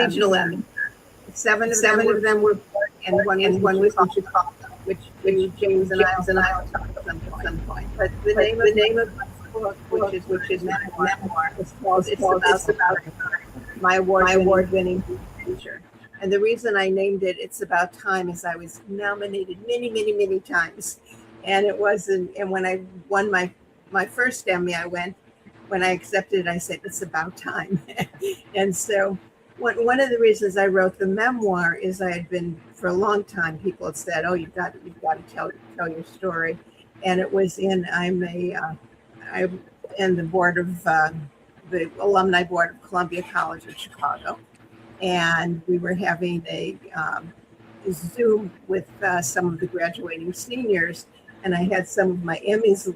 Seven of them were, and one was in Chicago, which James and I will talk about at some point. But the name of my book, which is memoir, it's about my award-winning future. And the reason I named it's about time, is I was nominated many times. And it wasn't, and when I won my first Emmy, when I accepted it, I said, it's about time. And so one of the reasons I wrote the memoir is I had been, for a long time, people had said, oh, you've got to tell your story. And it was I'm in the board of, the alumni board of Columbia College of Chicago. And we were having a Zoom with some of the graduating seniors, and I had some of my Emmys.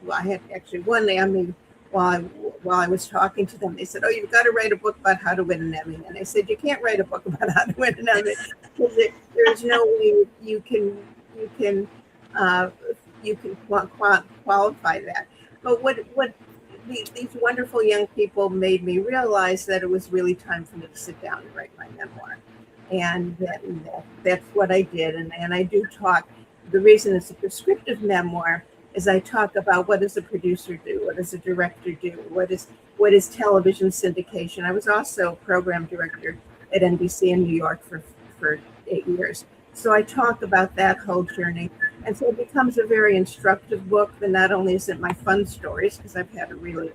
I had actually won an Emmy while I was talking to them. They said, "Oh, you've got to write a book about how to win an Emmy." And I said, "You can't write a book about how to win an Emmy because there's no way you can qualify that." But what these wonderful young people made me realize that it was really time for me to sit down and write my memoir. And that's what I did. And I do talk, the reason it's a prescriptive memoir is I talk about what does a producer do? What does a director do? What is television syndication? I was also program director at NBC in New York for 8 years. So I talk about that whole journey. And so it becomes a very instructive book. And not only is it my fun stories, because I've had a really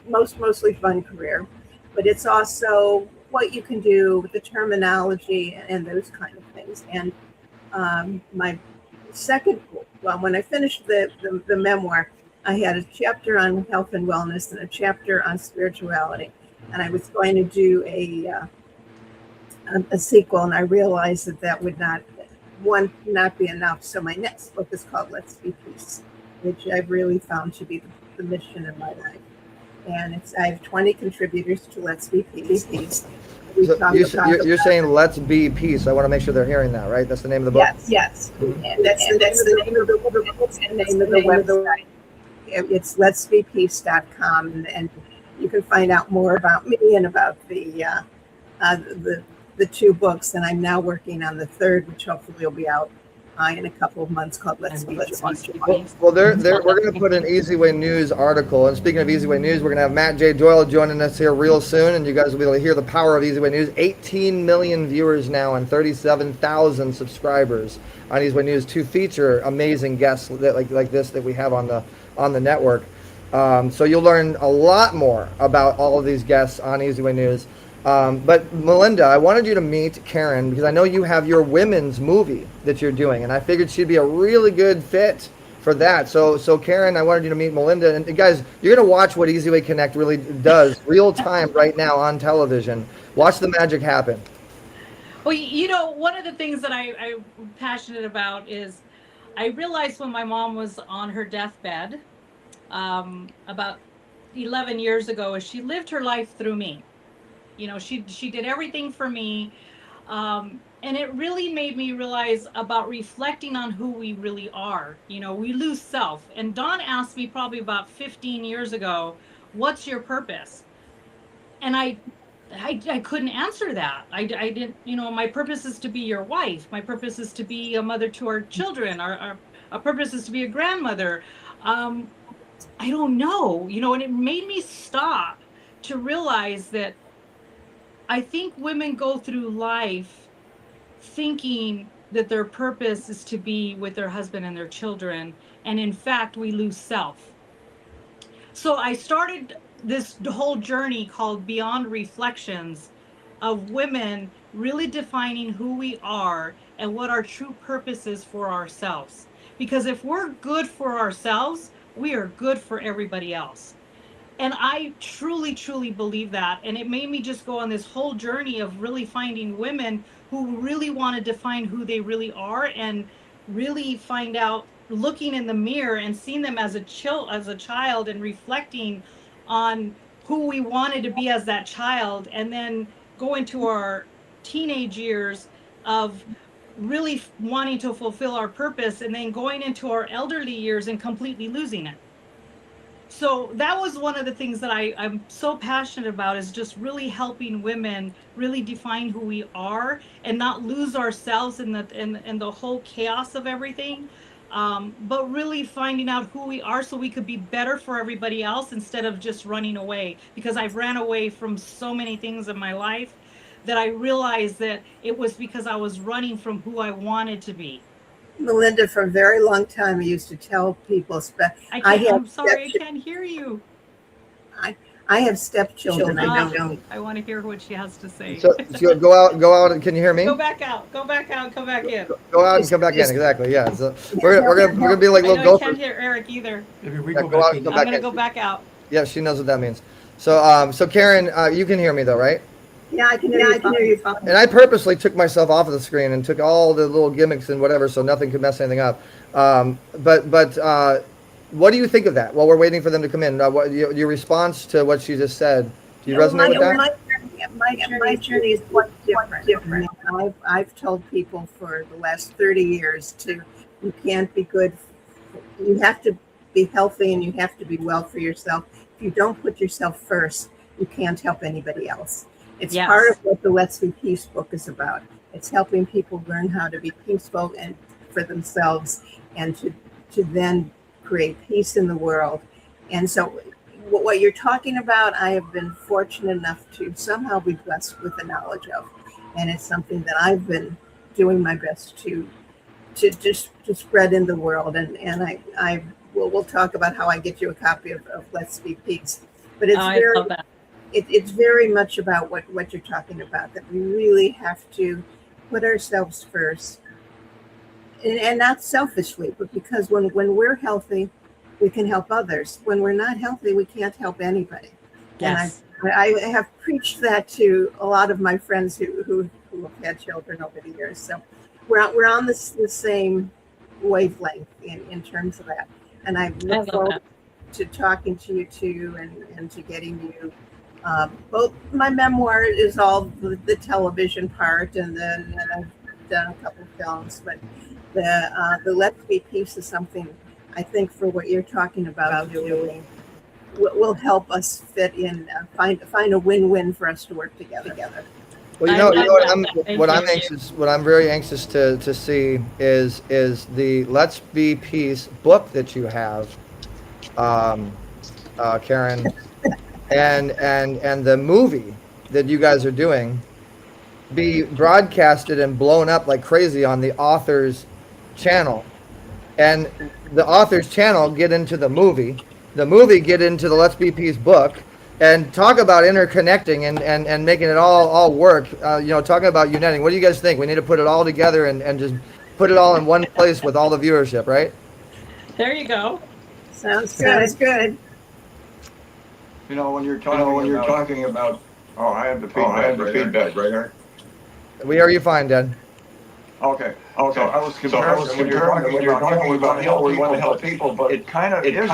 mostly fun career, but it's also what you can do with the terminology and those kind of things. And my second book, well, when I finished the memoir, I had a chapter on health and wellness and a chapter on spirituality. And I was going to do a sequel, and I realized that would not be enough. So my next book is called Let's Be Peace, which I've really found to be the mission of my life. And I have 20 contributors to Let's Be Peace. So you're saying Let's Be Peace. I want to make sure they're hearing that, right? That's the name of the book? Yes. And that's the name of the book and the name of the website. It's letsbepeace.com, and you can find out more about me and about the 2 books, and I'm now working on the 3rd, which hopefully will be out in a couple of months, called Let's Be Peace. Well, we're going to put an Easy Way News article. And speaking of Easy Way News, we're going to have Matt J. Doyle joining us here real soon, and you guys will be able to hear the power of Easy Way News. 18 million viewers now and 37,000 subscribers on Easy Way News to feature amazing guests like this that we have on the network. So you'll learn a lot more about all of these guests on Easy Way News. But Melinda, I wanted you to meet Karen because I know you have your women's movie that you're doing, and I figured she'd be a really good fit for that. So Karen, I wanted you to meet Melinda, and guys, you're gonna watch what Easy Way Connect really does real time right now on television. Watch the magic happen. Well, you know, one of the things that I'm passionate about is I realized when my mom was on her deathbed about 11 years ago, is she lived her life through me. You know, she did everything for me. And it really made me realize about reflecting on who we really are. You know, we lose self. And Don asked me probably about 15 years ago, what's your purpose? And I couldn't answer that. I didn't, you know, my purpose is to be your wife. My purpose is to be a mother to our children. Our purpose is to be a grandmother. I don't know, you know, and it made me stop to realize that I think women go through life thinking that their purpose is to be with their husband and their children. And in fact, we lose self. So I started this whole journey called Beyond Reflections of women really defining who we are and what our true purpose is for ourselves. Because if we're good for ourselves, we are good for everybody else. And I truly, truly believe that. And it made me just go on this whole journey of really finding women who really want to define who they really are and really find out, looking in the mirror and seeing them as a child and reflecting on who we wanted to be as that child, and then go into our teenage years of really wanting to fulfill our purpose, and then going into our elderly years and completely losing it. So that was one of the things that I'm so passionate about, is just really helping women really define who we are and not lose ourselves in the whole chaos of everything, but really finding out who we are so we could be better for everybody else instead of just running away. Because I've ran away from so many things in my life that I realized that it was because I was running from who I wanted to be. Melinda, for a very long time, I used to tell people, I'm sorry, I can't hear you. I have stepchildren. I want to hear what she has to say. So go out. Can you hear me? Go back out. Come back in. Go out and come back in. Exactly. Yeah. So we're gonna be like little I gophers. can't hear Eric either. Maybe we Yeah, go go back out, in. go I'm back gonna in. go back out. Yeah, she knows what that means. So Karen, you can hear me though, right? Yeah, I can hear you fine. And I purposely took myself off of the screen and took all the little gimmicks and whatever, so nothing could mess anything up. But what do you think of that? While we're waiting for them to come in, what your response to what she just said? Do you resonate with that? My journey is quite different. I've told people for the last 30 years you can't be good. You have to be healthy and you have to be well for yourself. If you don't put yourself first, you can't help anybody else. It's part of what the Let's Be Peace book is about. It's helping people learn how to be peaceful and for themselves, and to then create peace in the world. And so what you're talking about, I have been fortunate enough to somehow be blessed with the knowledge of. And it's something that I've been doing my best to spread in the world. And we'll talk about how I get you a copy of Let's Be Peace. But it's it's very much about what you're talking about, that we really have to put ourselves first, and not selfishly, but because when we're healthy, we can help others. When we're not healthy, we can't help anybody. Yes. And I have preached that to a lot of my friends who have had children over the years. So we're on the same wavelength in terms of that. And I look forward to talking to you too, and to getting you. Both my memoir is all the television part, and then I've done a couple of films. But the Let's Be Peace is something I think for what you're talking about doing will help us fit in, find a win-win for us to work together. Well, you know what I'm very anxious to see is the Let's Be Peace book that you have, Karen, and the movie that you guys are doing be broadcasted and blown up like crazy on the author's channel, and the author's channel get into the movie get into the Let's Be Peace book, and talk about interconnecting and making it all work. Talking about uniting. What do you guys think? We need to put it all together and just put it all in one place with all the viewership, right? There you go. Sounds good. You know, when you're talking about Oh, I have the feedback. Right there. We hear you fine, Dan. Okay. So I was comparing when you're talking about, we want to help people, but it kind of is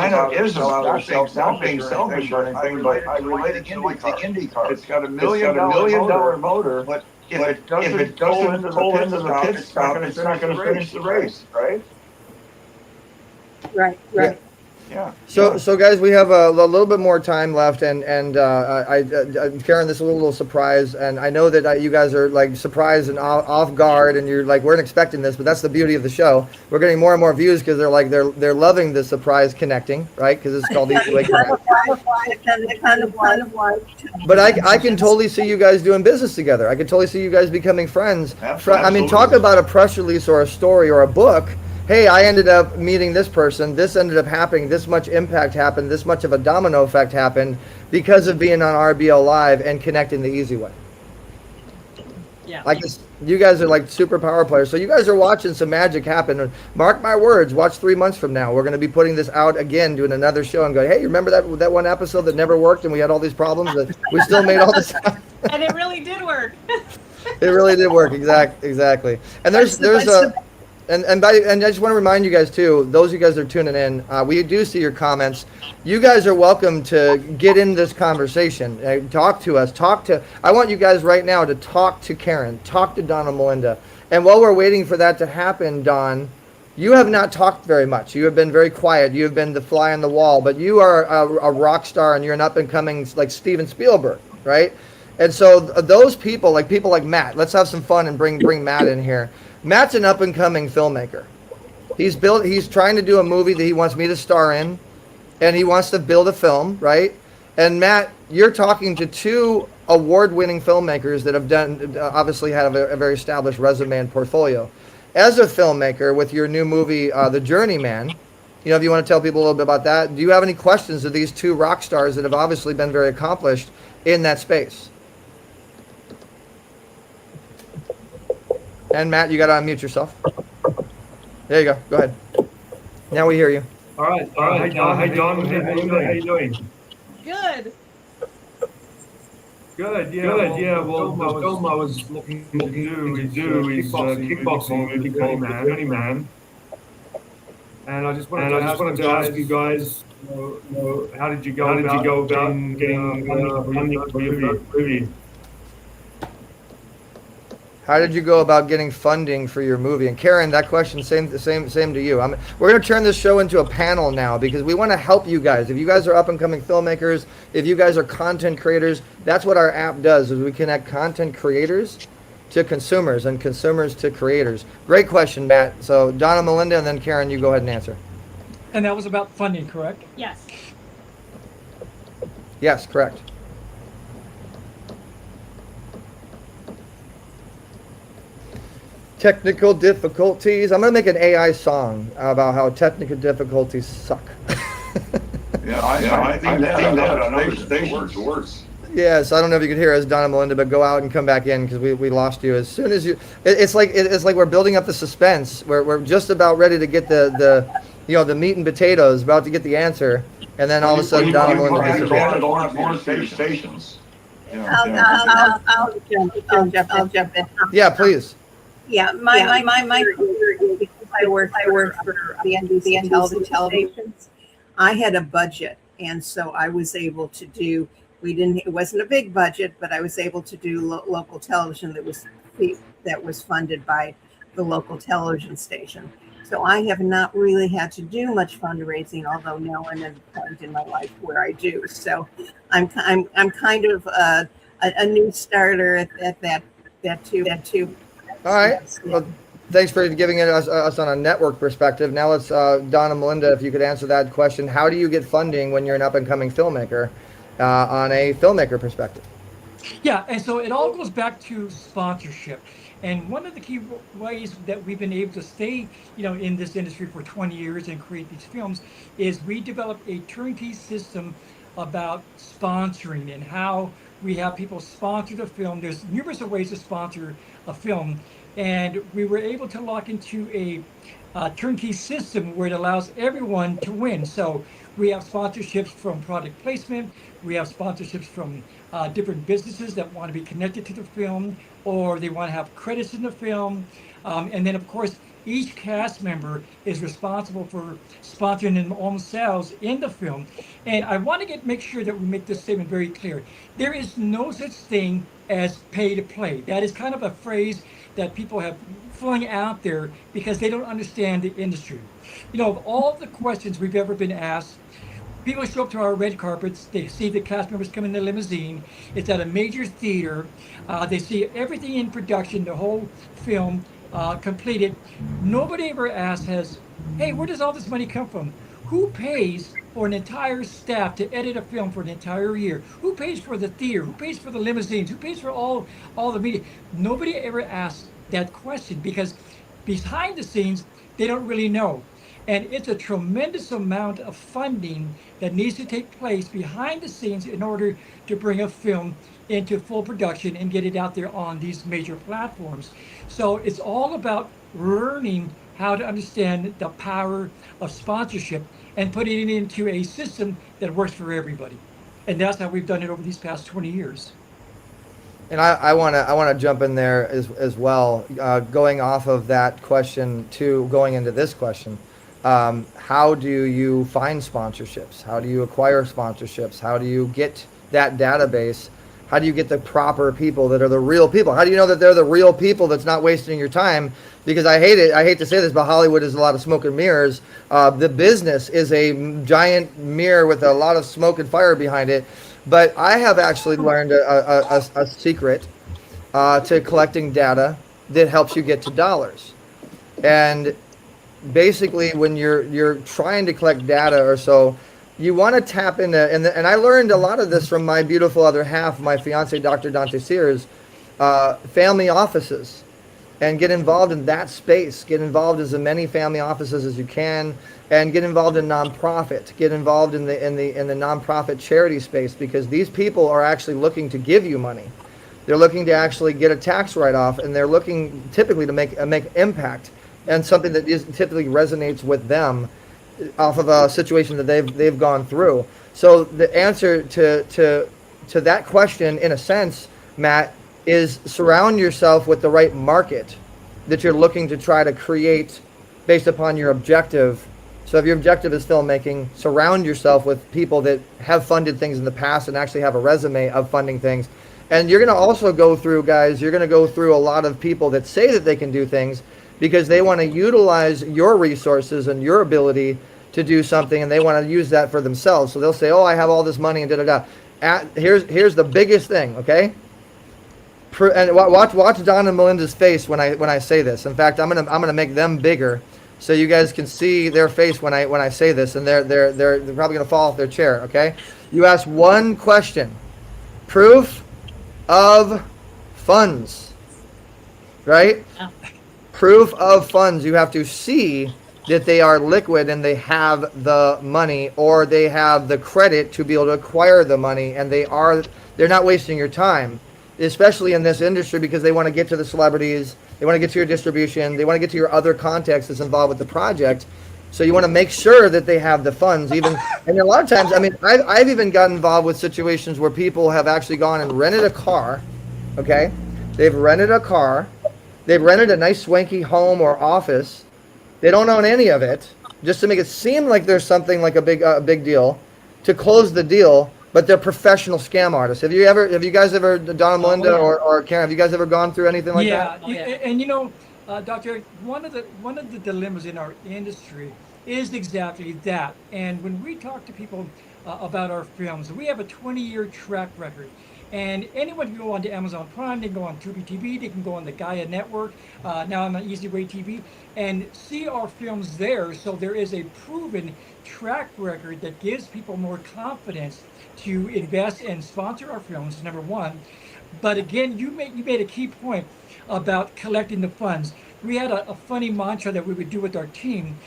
about ourselves, not being selfish or anything, but I relate it to like the IndyCar. It's got a $1 million motor, but if it doesn't pull into the pit stop, it's not going to finish the race, right? Right. Yeah. So guys, we have a little bit more time left, and Karen, this is a little surprise, and I know that you guys are like surprised and off guard, and you're like, weren't expecting this, but that's the beauty of the show. We're getting more and more views because they're loving the surprise connecting, right? Because it's called Easy Way Connect. But I can totally see you guys doing business together. I can totally see you guys becoming friends. I mean, talk about a press release or a story or a book. Hey, I ended up meeting this person, this ended up happening, this much impact happened, this much of a domino effect happened because of being on RBL Live and connecting the easy way. Yeah. Like this, you guys are like super power players. So you guys are watching some magic happen. Mark my words, watch 3 months from now. We're going to be putting this out again, doing another show and going, hey, you remember that one episode that never worked and we had all these problems, but we still made all this happen? And it really did work. It really did work. Exactly. And there's a... And I just want to remind you guys too, those of you guys that are tuning in, we do see your comments. You guys are welcome to get in this conversation. Talk to us. I want you guys right now to talk to Karen, talk to Don and Melinda. And while we're waiting for that to happen, Don, you have not talked very much. You have been very quiet. You have been the fly on the wall, but you are a rock star and you're an up and coming like Steven Spielberg, right? And so those people like Matt, let's have some fun and bring Matt in here. Matt's an up-and-coming filmmaker. He's trying to do a movie that he wants me to star in, and he wants to build a film, right? And Matt, you're talking to two award-winning filmmakers that have obviously had a very established resume and portfolio. As a filmmaker with your new movie, The Journeyman, if you want to tell people a little bit about that, do you have any questions of these two rock stars that have obviously been very accomplished in that space? And Matt, you got to unmute yourself. There you go. Go ahead. Now we hear you. All right. Hi, Don. How you doing? Good. Good. Yeah. Well, the film I was looking to do is kickboxing movie called Journeyman. And I just wanted to ask you guys, how did you go about getting funding for your movie? How did you go about getting funding for your movie? And Karen, that question, same to you. We're going to turn this show into a panel now because we want to help you guys. If you guys are up and coming filmmakers, if you guys are content creators, that's what our app does, is we connect content creators to consumers and consumers to creators. Great question, Matt. So Don and Melinda, and then Karen, you go ahead and answer. And that was about funding, correct? Yes. Yes, correct. Technical difficulties. I'm going to make an AI song about how technical difficulties suck. I think that works. Yes, I don't know if you could hear us, Don and Melinda, but go out and come back in because we lost you as soon as you. It's like we're building up the suspense. We're just about ready to get the meat and potatoes, about to get the answer, and then all of a sudden Don and Melinda disappear. I'll jump in. Yeah, please. Yeah, my career, because I work for the NBC televisions. I had a budget, and so I was able to do. It wasn't a big budget, but I was able to do local television that was funded by the local television station. So I have not really had to do much fundraising, although now I'm at a point in my life where I do. So I'm kind of a new starter at that too. All right. Well, thanks for giving us on a network perspective. Now let's, Don and Melinda, if you could answer that question. How do you get funding when you're an up-and-coming filmmaker on a filmmaker perspective? Yeah, and so it all goes back to sponsorship. And one of the key ways that we've been able to stay, in this industry for 20 years and create these films is we developed a turnkey system about sponsoring and how we have people sponsor the film. There's numerous ways to sponsor a film, and we were able to lock into a turnkey system where it allows everyone to win. So We have sponsorships from product placement. We have sponsorships from different businesses that want to be connected to the film, or they want to have credits in the film. And then, of course, each cast member is responsible for sponsoring their own selves in the film. And I want to make sure that we make this statement very clear. There is no such thing as pay to play. That is kind of a phrase that people have flung out there because they don't understand the industry. You know, of all the questions we've ever been asked, people show up to our red carpets, they see the cast members come in the limousine, it's at a major theater, they see everything in production, the whole film completed. Nobody ever asks hey, where does all this money come from? Who pays for an entire staff to edit a film for an entire year? Who pays for the theater? Who pays for the limousines? Who pays for all the media? Nobody ever asks that question because behind the scenes, they don't really know. And it's a tremendous amount of funding that needs to take place behind the scenes in order to bring a film into full production and get it out there on these major platforms. So it's all about learning how to understand the power of sponsorship and putting it into a system that works for everybody. And that's how we've done it over these past 20 years. And I want to jump in there as well, going off of that question to going into this question. How do you find sponsorships? How do you acquire sponsorships? How do you get that database? How do you get the proper people that are the real people? How do you know that they're the real people that's not wasting your time? Because I hate to say this, but Hollywood is a lot of smoke and mirrors. The business is a giant mirror with a lot of smoke and fire behind it. But I have actually learned a secret to collecting data that helps you get to dollars. And basically, when you're trying to collect data or so, you want to tap into, and I learned a lot of this from my beautiful other half, my fiance, Dr. Dante Sears, family offices, and get involved in that space. Get involved in as many family offices as you can, and get involved in nonprofit. Get involved in the nonprofit charity space, because these people are actually looking to give you money. They're looking to actually get a tax write-off, and they're looking typically to make impact and something that typically resonates with them off of a situation that they've gone through. So the answer to that question, in a sense, Matt, is surround yourself with the right market that you're looking to try to create based upon your objective. So if your objective is filmmaking, surround yourself with people that have funded things in the past and actually have a resume of funding things. And you're going to also go through, guys, you're going to go through a lot of people that say that they can do things because they want to utilize your resources and your ability to do something, and they want to use that for themselves. So they'll say, "Oh, I have all this money," and da-da-da. Here's the biggest thing, okay? And watch Don and Melinda's face when I say this. In fact, I'm gonna make them bigger, so you guys can see their face when I say this, and they're probably gonna fall off their chair. Okay? You ask one question: proof of funds, right? Oh. Proof of funds. You have to see that they are liquid and they have the money, or they have the credit to be able to acquire the money, and they're not wasting your time, especially in this industry, because they want to get to the celebrities, they want to get to your distribution, they want to get to your other contacts that's involved with the project. So you want to make sure that they have the funds, even. And a lot of times, I mean, I've even gotten involved with situations where people have actually gone and rented a car. Okay, they've rented a car, they've rented a nice swanky home or office. They don't own any of it, just to make it seem like there's something like a big deal, to close the deal. But they're professional scam artists. Have you guys ever, Don and Melinda or Karen, have you guys ever gone through anything like that? Yeah, and you know, Dr. One of the dilemmas in our industry is exactly that. And when we talk to people about our films, we have a 20-year track record. And anyone can go on to Amazon Prime, they can go on Tubi TV, they can go on the Gaia Network, now I'm on EasyWay TV, and see our films there. So there is a proven track record that gives people more confidence to invest and sponsor our films, number one. But again, you made a key point about collecting the funds. We had a funny mantra that we would do with our team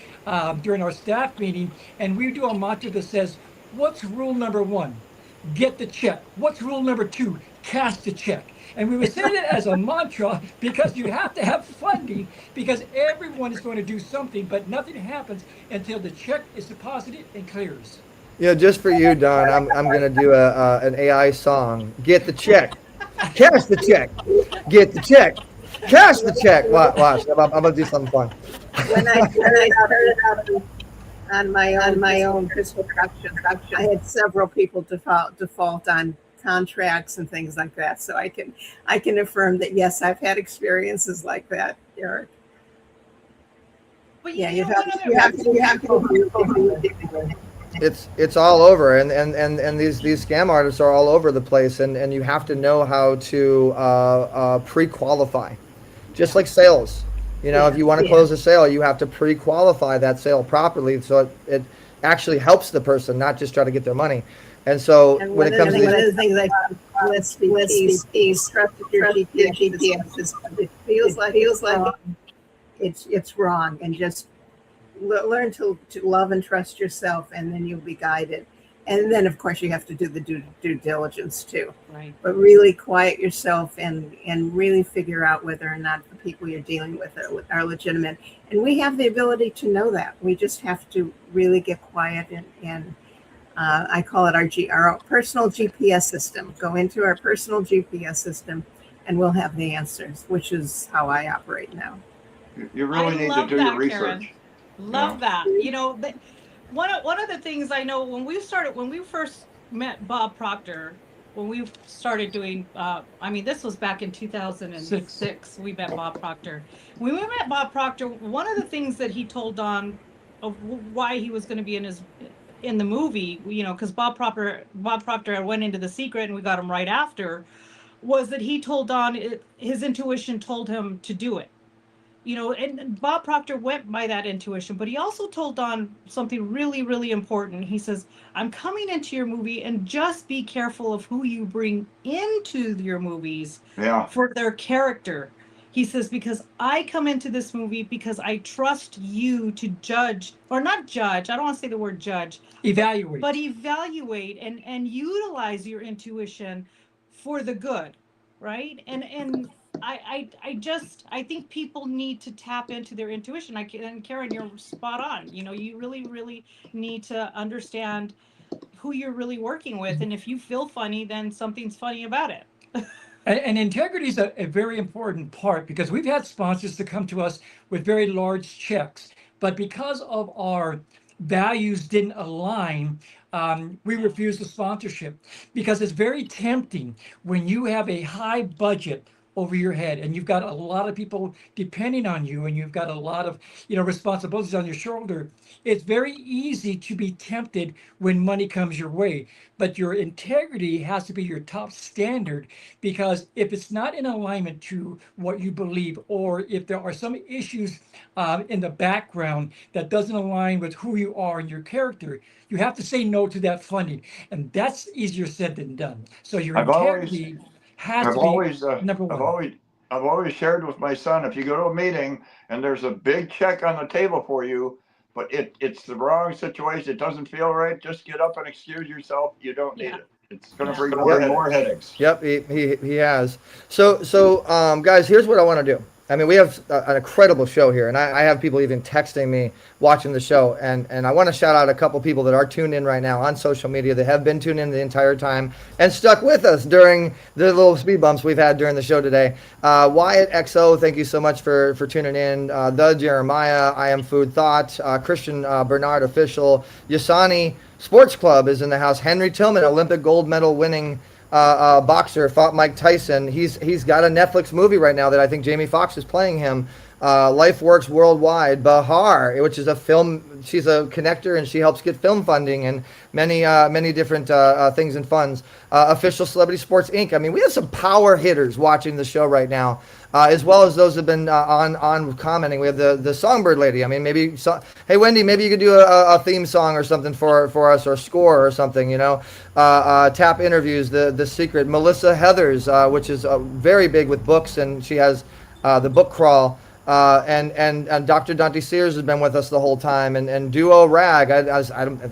during our staff meeting, and we do a mantra that says, what's rule number one? Get the check. What's rule number two? Cash the check. And we would say that as a mantra because you have to have funding, because everyone is going to do something, but nothing happens until the check is deposited and clears. Just for you, Don, I'm gonna do an AI song. Get the check, cash the check, get the check, cash the check. Watch. I'm gonna do something fun. When I started out on my own Christmas production, I had several people default on contracts and things like that. So I can affirm that yes, I've had experiences like that, Eric. But yeah, you have to. It's all over, and these scam artists are all over the place, and you have to know how to pre-qualify, just like sales. If you want to close a sale, you have to pre-qualify that sale properly, so it actually helps the person, not just try to get their money. And so when it comes to one of the things I let's be trust your GPS system. It feels like it's wrong, and just learn to love and trust yourself, and then you'll be guided. And then, of course, you have to do the due diligence too. Right. But really quiet yourself and really figure out whether or not the people you're dealing with are legitimate. And we have the ability to know that. We just have to really get quiet and I call it our personal GPS system. Go into our personal GPS system, and we'll have the answers, which is how I operate now. You really need to do your research. Karen. Love that. One of the things I know when we first met Bob Proctor, when we started doing, this was back in 2006, we met Bob Proctor. When we met Bob Proctor, one of the things that he told Don of why he was going to be in the movie, because Bob Proctor went into The Secret and we got him right after, was that he told Don his intuition told him to do it. And Bob Proctor went by that intuition, but he also told Don something really, really important. He says, I'm coming into your movie, and just be careful of who you bring into your movies for their character. He says, because I come into this movie because I trust you to judge, or not judge, I don't want to say the word judge. Evaluate. But evaluate and utilize your intuition for the good, right? And I think people need to tap into their intuition. And Karen, you're spot on. You really, really need to understand who you're really working with. And if you feel funny, then something's funny about it. And integrity is a very important part, because we've had sponsors to come to us with very large checks, but because of our values didn't align, we refused the sponsorship, because it's very tempting when you have a high budget over your head and you've got a lot of people depending on you and you've got a lot of responsibilities on your shoulder. It's very easy to be tempted when money comes your way, but your integrity has to be your top standard, because if it's not in alignment to what you believe, or if there are some issues in the background that doesn't align with who you are and your character, you have to say no to that funding, and that's easier said than done. So your integrity has to be number one. I've always shared with my son, if you go to a meeting and there's a big check on the table for you, but it's the wrong situation, it doesn't feel right, just get up and excuse yourself. You don't need it. It's going to bring more headaches. Yep, he has. So guys, here's what I want to do. We have an incredible show here, and I have people even texting me watching the show, and I want to shout out a couple people that are tuned in right now on social media that have been tuned in the entire time and stuck with us during the little speed bumps we've had during the show today. Wyatt XO, thank you so much for tuning in. The Jeremiah, I Am Food Thought, Christian Bernard Official, Yasani Sports Club is in the house. Henry Tillman, Olympic gold medal winning boxer, fought Mike Tyson. He's got a Netflix movie right now that I think Jamie Foxx is playing him. Life Works Worldwide. Bahar, which is a film. She's a connector and she helps get film funding and many different things and funds. Official Celebrity Sports Inc. We have some power hitters watching the show right now, as well as those who have been on commenting. We have the Songbird lady. Hey Wendy, maybe you could do a theme song or something for us, or score or something. Tap Interviews, the Secret. Melissa Heathers, which is very big with books, and she has the book crawl. And Dr. Dante Sears has been with us the whole time, and Duo Rag.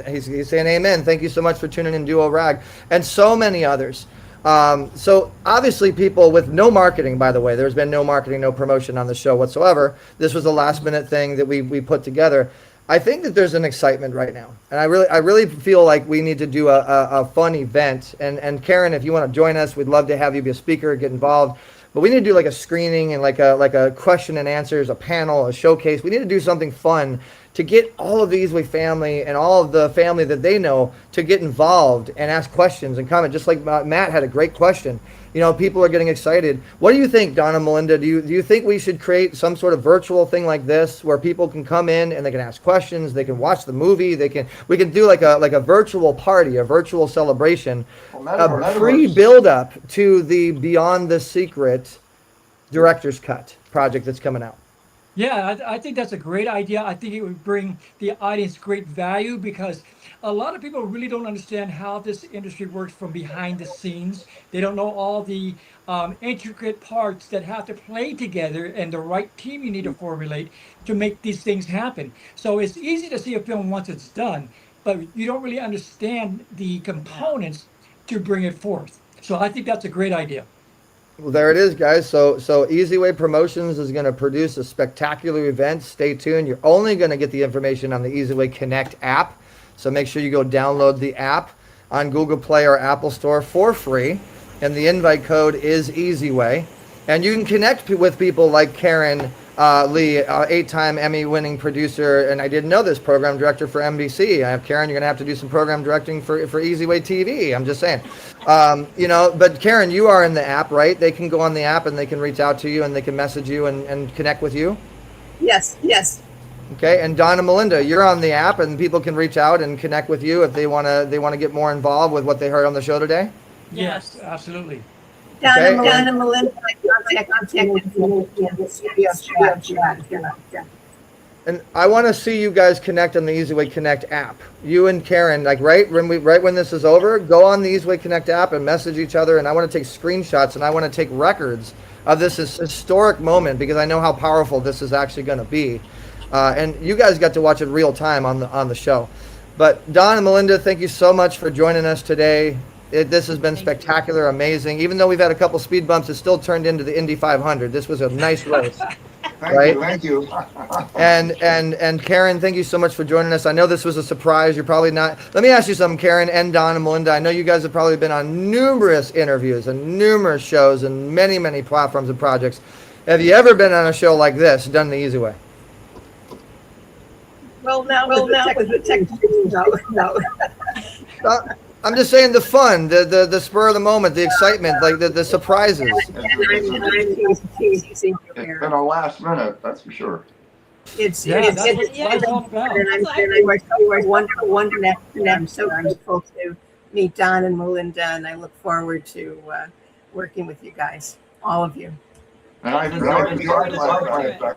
He's saying amen. Thank you so much for tuning in, Duo Rag, and so many others. So obviously people with no marketing, by the way, there's been no marketing, no promotion on the show whatsoever. This was a last minute thing that we put together. I think that there's an excitement right now, and I really feel like we need to do a fun event. And Karen, if you want to join us, we'd love to have you be a speaker, get involved. But we need to do like a screening and like a question and answers, a panel, a showcase. We need to do something fun to get all of the Easyway family and all of the family that they know to get involved and ask questions and comment. Just like Matt had a great question. You know, people are getting excited. What do you think, Don and Melinda? Do you think we should create some sort of virtual thing like this where people can come in and they can ask questions, they can watch the movie, we can do like a virtual party, a virtual celebration, a pre-build up to the Beyond the Secret director's cut project that's coming out? Yeah, I think that's a great idea. I think it would bring the audience great value because a lot of people really don't understand how this industry works from behind the scenes. They don't know all the intricate parts that have to play together and the right team you need to formulate to make these things happen. So it's easy to see a film once it's done, but you don't really understand the components to bring it forth. So I think that's a great idea. Well, there it is, guys. So Easyway Promotions is going to produce a spectacular event. Stay tuned. You're only going to get the information on the Easyway Connect app. So make sure you go download the app on Google Play or Apple Store for free. And the invite code is Easyway. And you can connect with people like Karen Lee, 8-time Emmy-winning producer, and I didn't know this, program director for NBC. I have Karen, you're going to have to do some program directing for Easyway TV. I'm just saying. You know, but Karen, you are in the app, right? They can go on the app and they can reach out to you and they can message you and connect with you? Yes, yes. Okay, and Don and Melinda, you're on the app and people can reach out and connect with you if they want to get more involved with what they heard on the show today? Yes, absolutely. Don Okay, and Melinda, and I want to see you guys connect on the Easyway Connect app. You and Karen, like right when this is over, go on the Easyway Connect app and message each other. And I want to take screenshots and I want to take records of this historic moment because I know how powerful this is actually going to be. And you guys got to watch it real time on the show. But Don and Melinda, thank you so much for joining us today. This has been spectacular, amazing. Even though we've had a couple speed bumps, it still turned into the Indy 500. This was a nice race. Thank you. And Karen, thank you so much for joining us. I know this was a surprise. You're probably not. Let me ask you something, Karen and Don and Melinda. I know you guys have probably been on numerous interviews and numerous shows and many, many platforms and projects. Have you ever been on a show like this, done the easy way? Well, now with the tech, no. I'm just saying the fun, the spur of the moment, the excitement, like the surprises. It's been a last minute, that's for sure. It's all about. Wonderful. I'm so grateful to meet Don and Melinda, and I look forward to working with you guys, all of you. And I've enjoyed my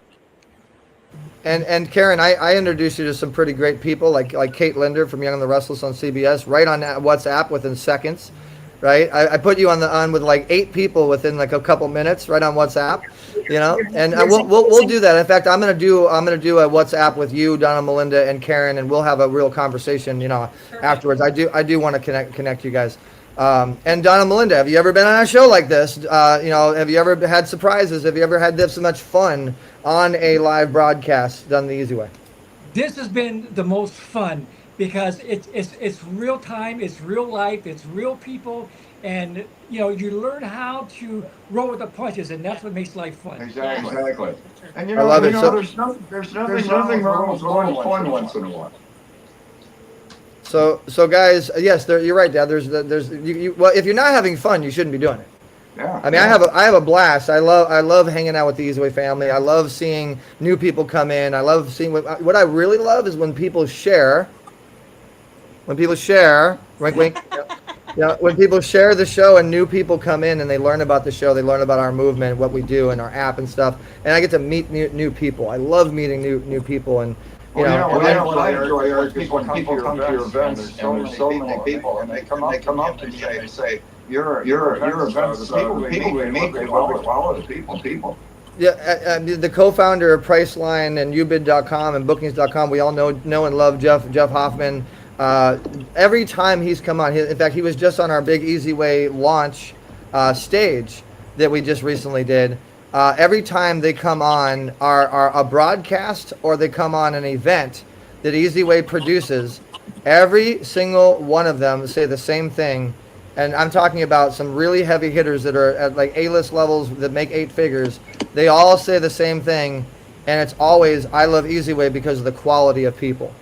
And Karen, I introduced you to some pretty great people like Kate Linder from Young and the Restless on CBS, right on WhatsApp within seconds, right? I put you on with like 8 people within like a couple minutes, right on WhatsApp, you know. And we'll do that. In fact, I'm gonna do a WhatsApp with you, Don and Melinda, and Karen, and we'll have a real conversation, you know, afterwards. I do want to connect you guys. And Don and Melinda, have you ever been on a show like this? You know, have you ever had surprises? Have you ever had this much fun on a live broadcast done the easy way? This has been the most fun because it's real time, it's real life, it's real people, and you know you learn how to roll with the punches, and that's what makes life fun. Exactly. And you know, I love it. there's nothing wrong with going fun once in a while. So guys, yes, you're right, Dad. Well, if you're not having fun, you shouldn't be doing it. Yeah. I mean, I have a blast. I love hanging out with the Easyway family. I love seeing new people come in. I love seeing what I really love is when people share. Wink, wink. Yeah, when people share the show and new people come in and they learn about the show, they learn about our movement, what we do, and our app and stuff. And I get to meet new people. I love meeting new people and. What I enjoy is when people come to your events, and there's so many people, and they come up to me and they say, "Your events, people we meet, they love all the people." Yeah, the co-founder of Priceline and ubid.com and bookings.com, we all know and love Jeff Hoffman. Every time he's come on, in fact, he was just on our big Easyway launch stage that we just recently did. Every time they come on a broadcast or they come on an event, that Easy Way produces, every single one of them say the same thing. And I'm talking about some really heavy hitters that are at like A-list levels that make 8 figures. They all say the same thing, and it's always, I love Easy Way because of the quality of people.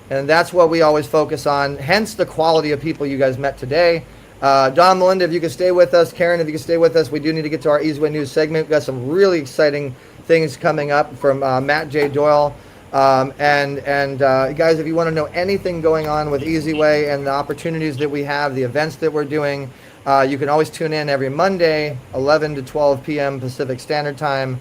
And that's what we always focus on, hence the quality of people you guys met today. Don, Melinda, if you could stay with us. Karen, if you could stay with us. We do need to get to our Easy Way News segment. We've got some really exciting things coming up from Matt J. Doyle. Guys, if you want to know anything going on with Easy Way and the opportunities that we have, the events that we're doing, you can always tune in every Monday, 11 to 12 p.m. Pacific Standard Time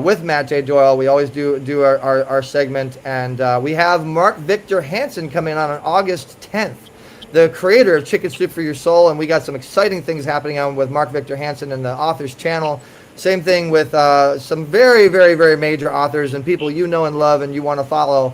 with Matt J. Doyle. We always do our segment. And we have Mark Victor Hansen coming on August 10th, the creator of Chicken Soup for Your Soul. And we got some exciting things happening on with Mark Victor Hansen and the Authors Channel. Same thing with some very, very, very major authors and people you know and love and you want to follow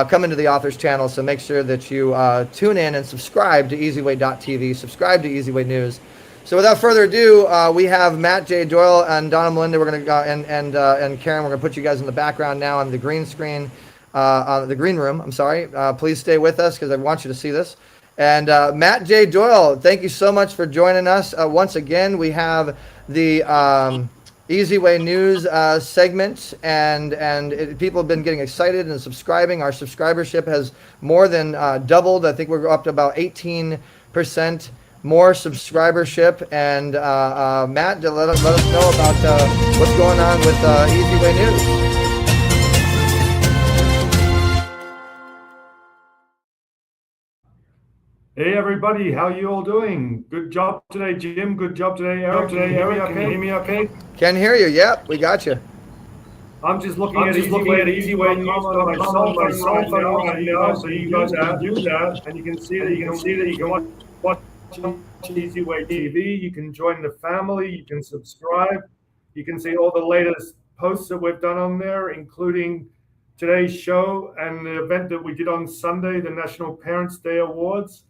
coming to the Authors Channel. So make sure that you tune in and subscribe to EasyWay.tv, subscribe to Easy Way News. So without further ado, we have Matt J. Doyle and Don and Melinda. We're going to go and Karen. We're going to put you guys on the background now on the green screen, on the green room. I'm sorry. Please stay with us because I want you to see this. And Matt J. Doyle, thank you so much for joining us. Once again, we have the Easy Way News segment, and people have been getting excited and subscribing. Our subscribership has more than doubled. I think we're up to about 18% more subscribership. And Matt, let us know about what's going on with Easy Way News. Hey everybody, how you all doing? Good job today, Jim. Good job today, Eric. Can you hear me okay? Can hear you. Yep, we got you. I'm just looking at Easy Way News on my cell phone right now, so you guys have to do that, and you can see that you can watch Easy Way TV. You can join the family. You can subscribe. You can see all the latest posts that we've done on there, including today's show and the event that we did on Sunday, the National Parents' Day Awards.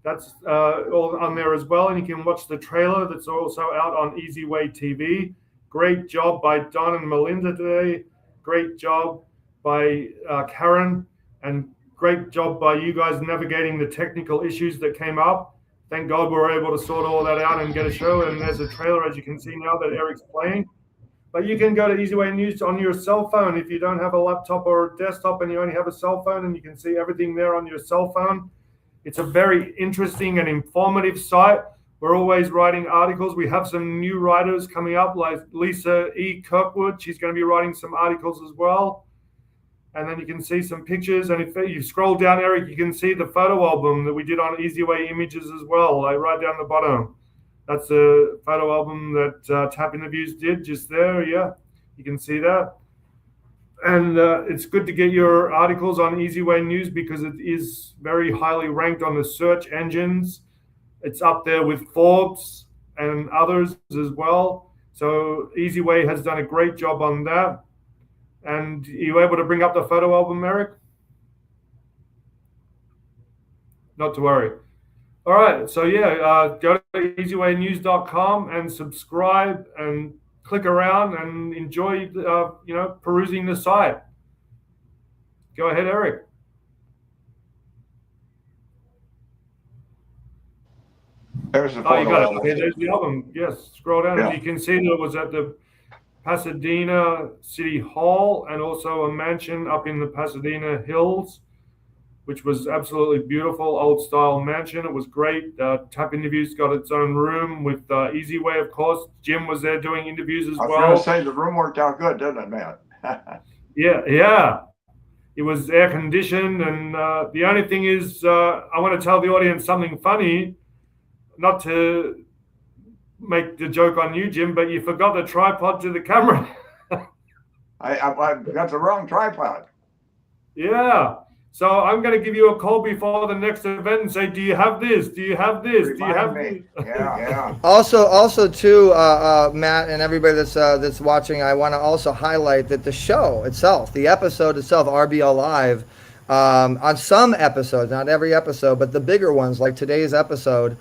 That's all on there as well. And you can watch the trailer that's also out on Easy Way TV. Great job by Don and Melinda today. Great job by Karen. And great job by you guys navigating the technical issues that came up. Thank God we were able to sort all that out and get a show. And there's a trailer, as you can see now, that Eric's playing. But you can go to Easy Way News on your cell phone if you don't have a laptop or a desktop and you only have a cell phone, and you can see everything there on your cell phone. It's a very interesting and informative site. We're always writing articles. We have some new writers coming up, like Lisa E. Kirkwood. She's going to be writing some articles as well. And then you can see some pictures. And if you scroll down, Eric, you can see the photo album that we did on Easy Way Images as well, like right down the bottom. That's a photo album that Tap Interviews did just there. Yeah, you can see that. And it's good to get your articles on Easy Way News because it is very highly ranked on the search engines. It's up there with Forbes and others as well. So Easy Way has done a great job on that. And are you able to bring up the photo album, Eric? Not to worry. All right. So yeah, go to easywaynews.com and subscribe and click around and enjoy, perusing the site. Go ahead, Eric. There's the Oh, you photo got it. album. Okay, there's the album. Yes, scroll down. Yeah. You can see that it was at the Pasadena City Hall and also a mansion up in the Pasadena Hills, which was absolutely beautiful, old-style mansion. It was great. Tap Interviews got its own room with Easy Way, of course. Jim was there doing interviews as well. I was going to say, the room worked out good, didn't it, Matt? Yeah. It was air-conditioned, and the only thing is I want to tell the audience something funny, not to make the joke on you, Jim, but you forgot the tripod to the camera. I got the wrong tripod. Yeah. So I'm going to give you a call before the next event and say, do you have this? Do you have this? Do you have this? Yeah. Also too, Matt and everybody that's watching, I want to also highlight that the show itself, the episode itself, RBL Live, on some episodes, not every episode, but the bigger ones like today's episode,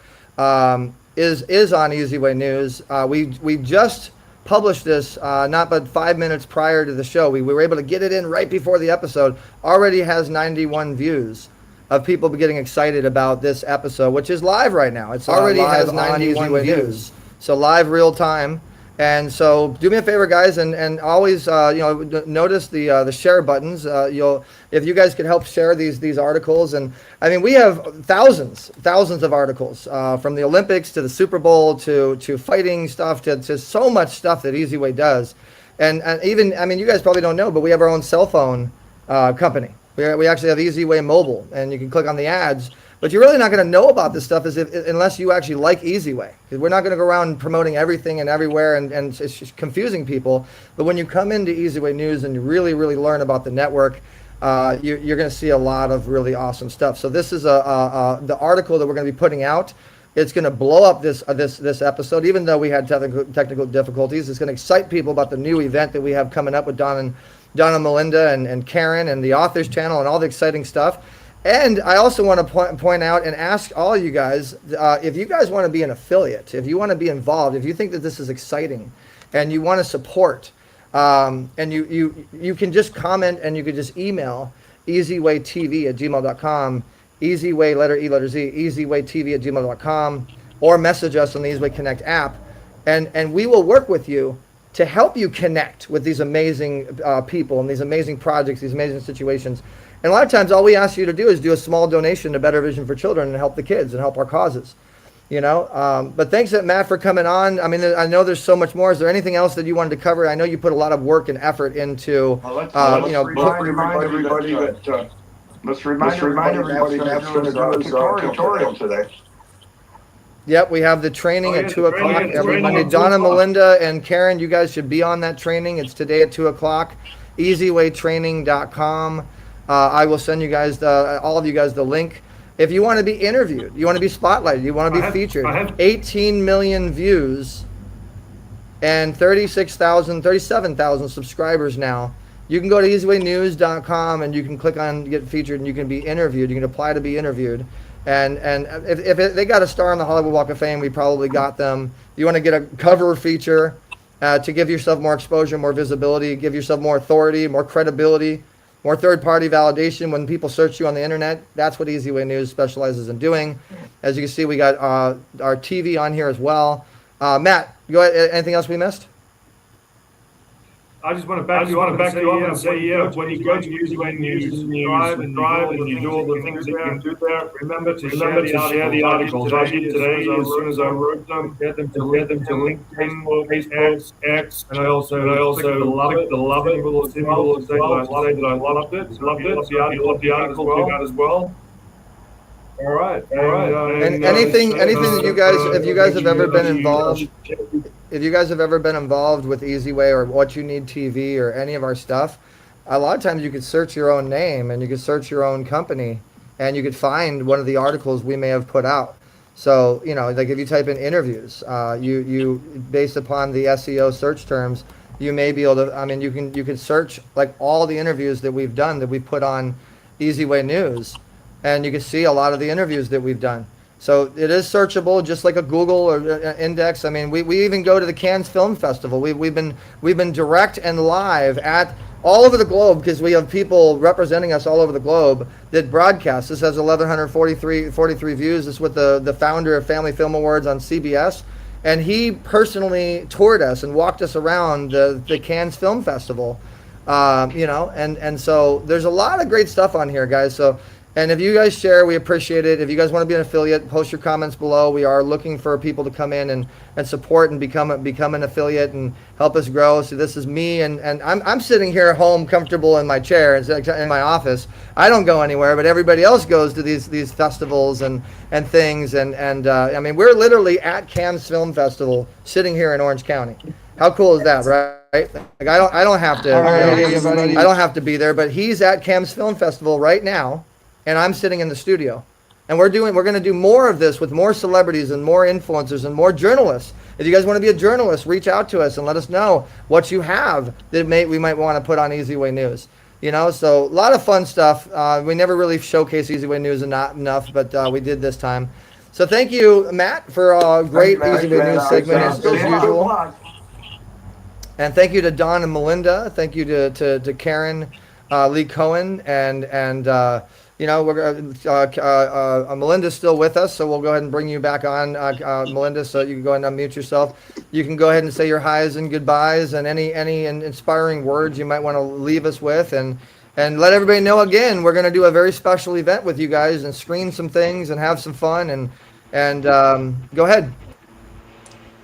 is on Easy Way News. We just published this not but 5 minutes prior to the show. We were able to get it in right before the episode. Already has 91 views of people getting excited about this episode, which is live right now. It's already has 91 views. So live, real time. And so do me a favor, guys, and always notice the share buttons. If you guys could help share these articles, and I mean, we have thousands of articles from the Olympics to the Super Bowl to fighting stuff to so much stuff that Easy Way does, and even, I mean, you guys probably don't know, but we have our own cell phone company. We actually have Easy Way Mobile, and you can click on the ads. But you're really not going to know about this stuff unless you actually like Easy Way. Because we're not going to go around promoting everything and everywhere, and it's just confusing people. But when you come into Easy Way News and you really, really learn about the network, you're going to see a lot of really awesome stuff. So this is the article that we're going to be putting out. It's going to blow up this episode, even though we had technical difficulties. It's going to excite people about the new event that we have coming up with Don and Melinda and Karen and the Authors Channel and all the exciting stuff. And I also want to point out and ask all you guys, if you guys want to be an affiliate, if you want to be involved, if you think that this is exciting and you want to support, and you can just comment and you can just email easywaytv@gmail.com, easyway, letter E, letter Z, easywaytv@gmail.com, or message us on the Easy Way Connect app. And we will work with you to help you connect with these amazing people and these amazing projects, these amazing situations. And a lot of times all we ask you to do is do a small donation to Better Vision for Children and help the kids and help our causes, But thanks, Matt, for coming on. I mean, I know there's so much more. Is there anything else that you wanted to cover? I know you put a lot of work and effort into, let's remind everybody that that's going to do a tutorial today. Yep, we have the training at 2 o'clock every Monday. Don and Melinda and Karen, you guys should be on that training. It's today at 2 o'clock. easywaytraining.com. I will send you guys, all of you guys, the link. If you want to be interviewed, you want to be spotlighted, you want to be featured, 18 million views and 37,000 subscribers now. You can go to easywaynews.com and you can click on get featured and you can be interviewed. You can apply to be interviewed. And if they got a star on the Hollywood Walk of Fame, we probably got them. You want to get a cover feature to give yourself more exposure, more visibility, give yourself more authority, more credibility, more third-party validation when people search you on the internet. That's what Easy Way News specializes in doing. As you can see, we got our TV on here as well. Matt, go ahead. Anything else we missed? I just want to back you up and say, when you go to Easy Way News, you drive and you do all the things that you can do there. Remember to share the articles. I did today as soon as I wrote them. Get them to LinkedIn, Facebook, X, and I also clicked the love it little symbol to say that I loved it. Love the article you got as well. All right. And anything that you guys, if you guys have ever been involved. If you guys have ever been involved with Easy Way or What You Need TV or any of our stuff, a lot of times you could search your own name and you could search your own company and you could find one of the articles we may have put out. So, like if you type in interviews, you based upon the SEO search terms, you may be able to, you can search like all the interviews that we've done that we put on Easy Way News, and you can see a lot of the interviews that we've done. So it is searchable, just like a Google or index. I mean, we even go to the Cannes Film Festival. We've been direct and live at all over the globe because we have people representing us all over the globe that broadcast. This has 1,143 views. This is with the founder of Family Film Awards on CBS, and he personally toured us and walked us around the Cannes Film Festival. And so there's a lot of great stuff on here, guys. So. And if you guys share, we appreciate it. If you guys want to be an affiliate, post your comments below. We are looking for people to come in and support and become an affiliate and help us grow. So this is me, and I'm sitting here at home, comfortable in my chair in my office. I don't go anywhere, but everybody else goes to these festivals and things. And we're literally at Cannes Film Festival, sitting here in Orange County. How cool is that, right? Like I don't have to. I don't have to be there, but he's at Cannes Film Festival right now. And I'm sitting in the studio, and we're going to do more of this with more celebrities and more influencers and more journalists. If you guys want to be a journalist, reach out to us and let us know what you have that we might want to put on Easy Way News. So a lot of fun stuff. We never really showcase Easy Way News enough, but we did this time. So thank you, Matt, for a great Easy Way News segment as usual. And thank you to Don and Melinda. Thank you to Karen Lee Cohen. And you know, Melinda's still with us, so we'll go ahead and bring you back on, Melinda, so you can go ahead and unmute yourself. You can go ahead and say your highs and goodbyes and any inspiring words you might want to leave us with. And let everybody know, again, we're going to do a very special event with you guys and screen some things and have some fun. And go ahead.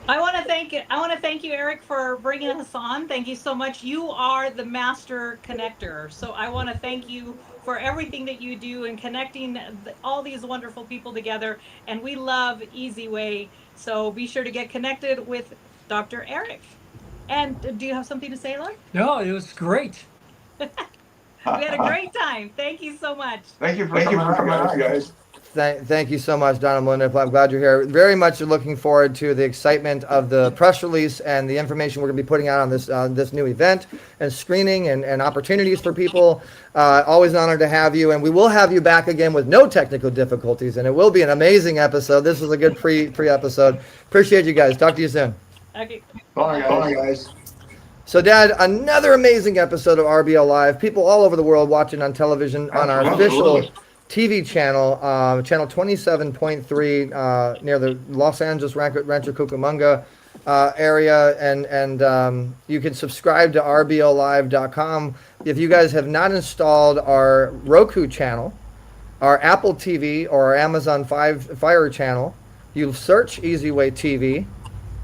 I want to thank you, Eric, for bringing us on. Thank you so much. You are the master connector. So I want to thank you for everything that you do in connecting all these wonderful people together. And we love Easy Way. So be sure to get connected with Dr. Eric. And do you have something to say, Laura? No, it was great. We had a great time. Thank you so much. Thank you for coming on, guys. Thank you so much, Don and Melinda. I'm glad you're here. Very much looking forward to the excitement of the press release and the information we're going to be putting out on this new event and screening and opportunities for people. Always an honor to have you, and we will have you back again with no technical difficulties, and it will be an amazing episode. This is a good pre-episode. Appreciate you guys. Talk to you soon. Okay. Bye, guys. So, Dad, another amazing episode of RBL Live. People all over the world watching on television on our official TV channel, channel 27.3, near the Los Angeles Rancho Cucamonga area, and you can subscribe to rbllive.com. If you guys have not installed our Roku channel, our Apple TV, or our Amazon Fire channel, you search Easy Way TV,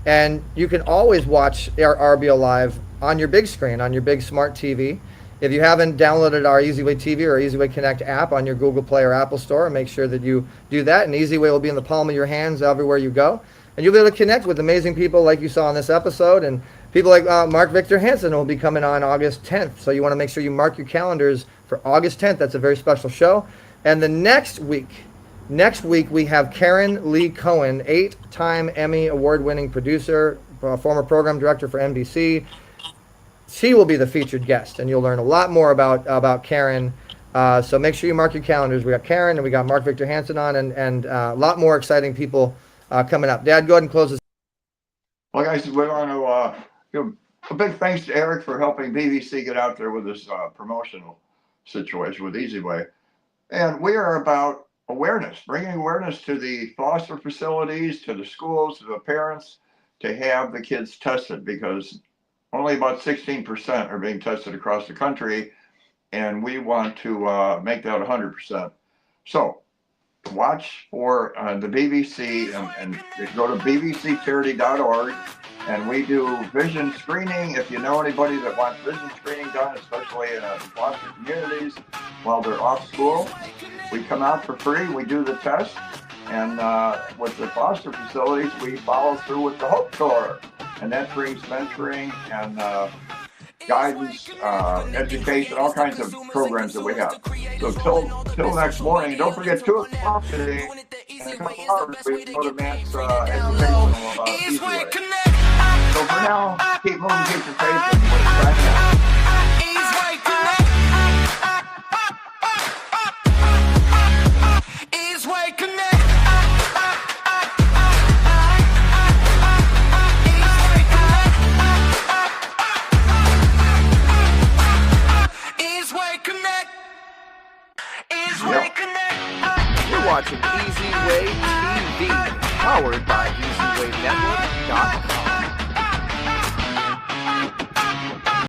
and you can always watch our RBL Live on your big screen, on your big smart TV. If you haven't downloaded our Easy Way TV or Easy Way Connect app on your Google Play or Apple Store, make sure that you do that. And Easy Way will be in the palm of your hands everywhere you go. And you'll be able to connect with amazing people like you saw in this episode. And people like Mark Victor Hansen will be coming on August 10th. So you want to make sure you mark your calendars for August 10th. That's a very special show. And the next week we have Karen Lee Cohen, 8-time Emmy award-winning producer, former program director for NBC. She will be the featured guest, and you'll learn a lot more about Karen. So make sure you mark your calendars. We got Karen, and we got Mark Victor Hansen on, and a lot more exciting people coming up. Dad, go ahead and close this. Well, guys, we want to give a big thanks to Eric for helping BBC get out there with this promotional situation with Easy Way. And we are about awareness, bringing awareness to the foster facilities, to the schools, to the parents, to have the kids tested, because only about 16% are being tested across the country, and we want to make that 100%. So watch for the BBC and go to bbccharity.org, and we do vision screening. If you know anybody that wants vision screening done, especially in foster communities while they're off school, we come out for free. We do the test, and with the foster facilities, we follow through with the Hope Tour. And that brings mentoring and guidance, education, all kinds of programs that we have. So till next morning, don't forget 2 o'clock today, and a couple hours, we go to Matt's educational Easy Way. So for now, keep moving, keep your faith, and we'll be back now. You're watching Easy Way TV, powered by EasyWayNetwork.com.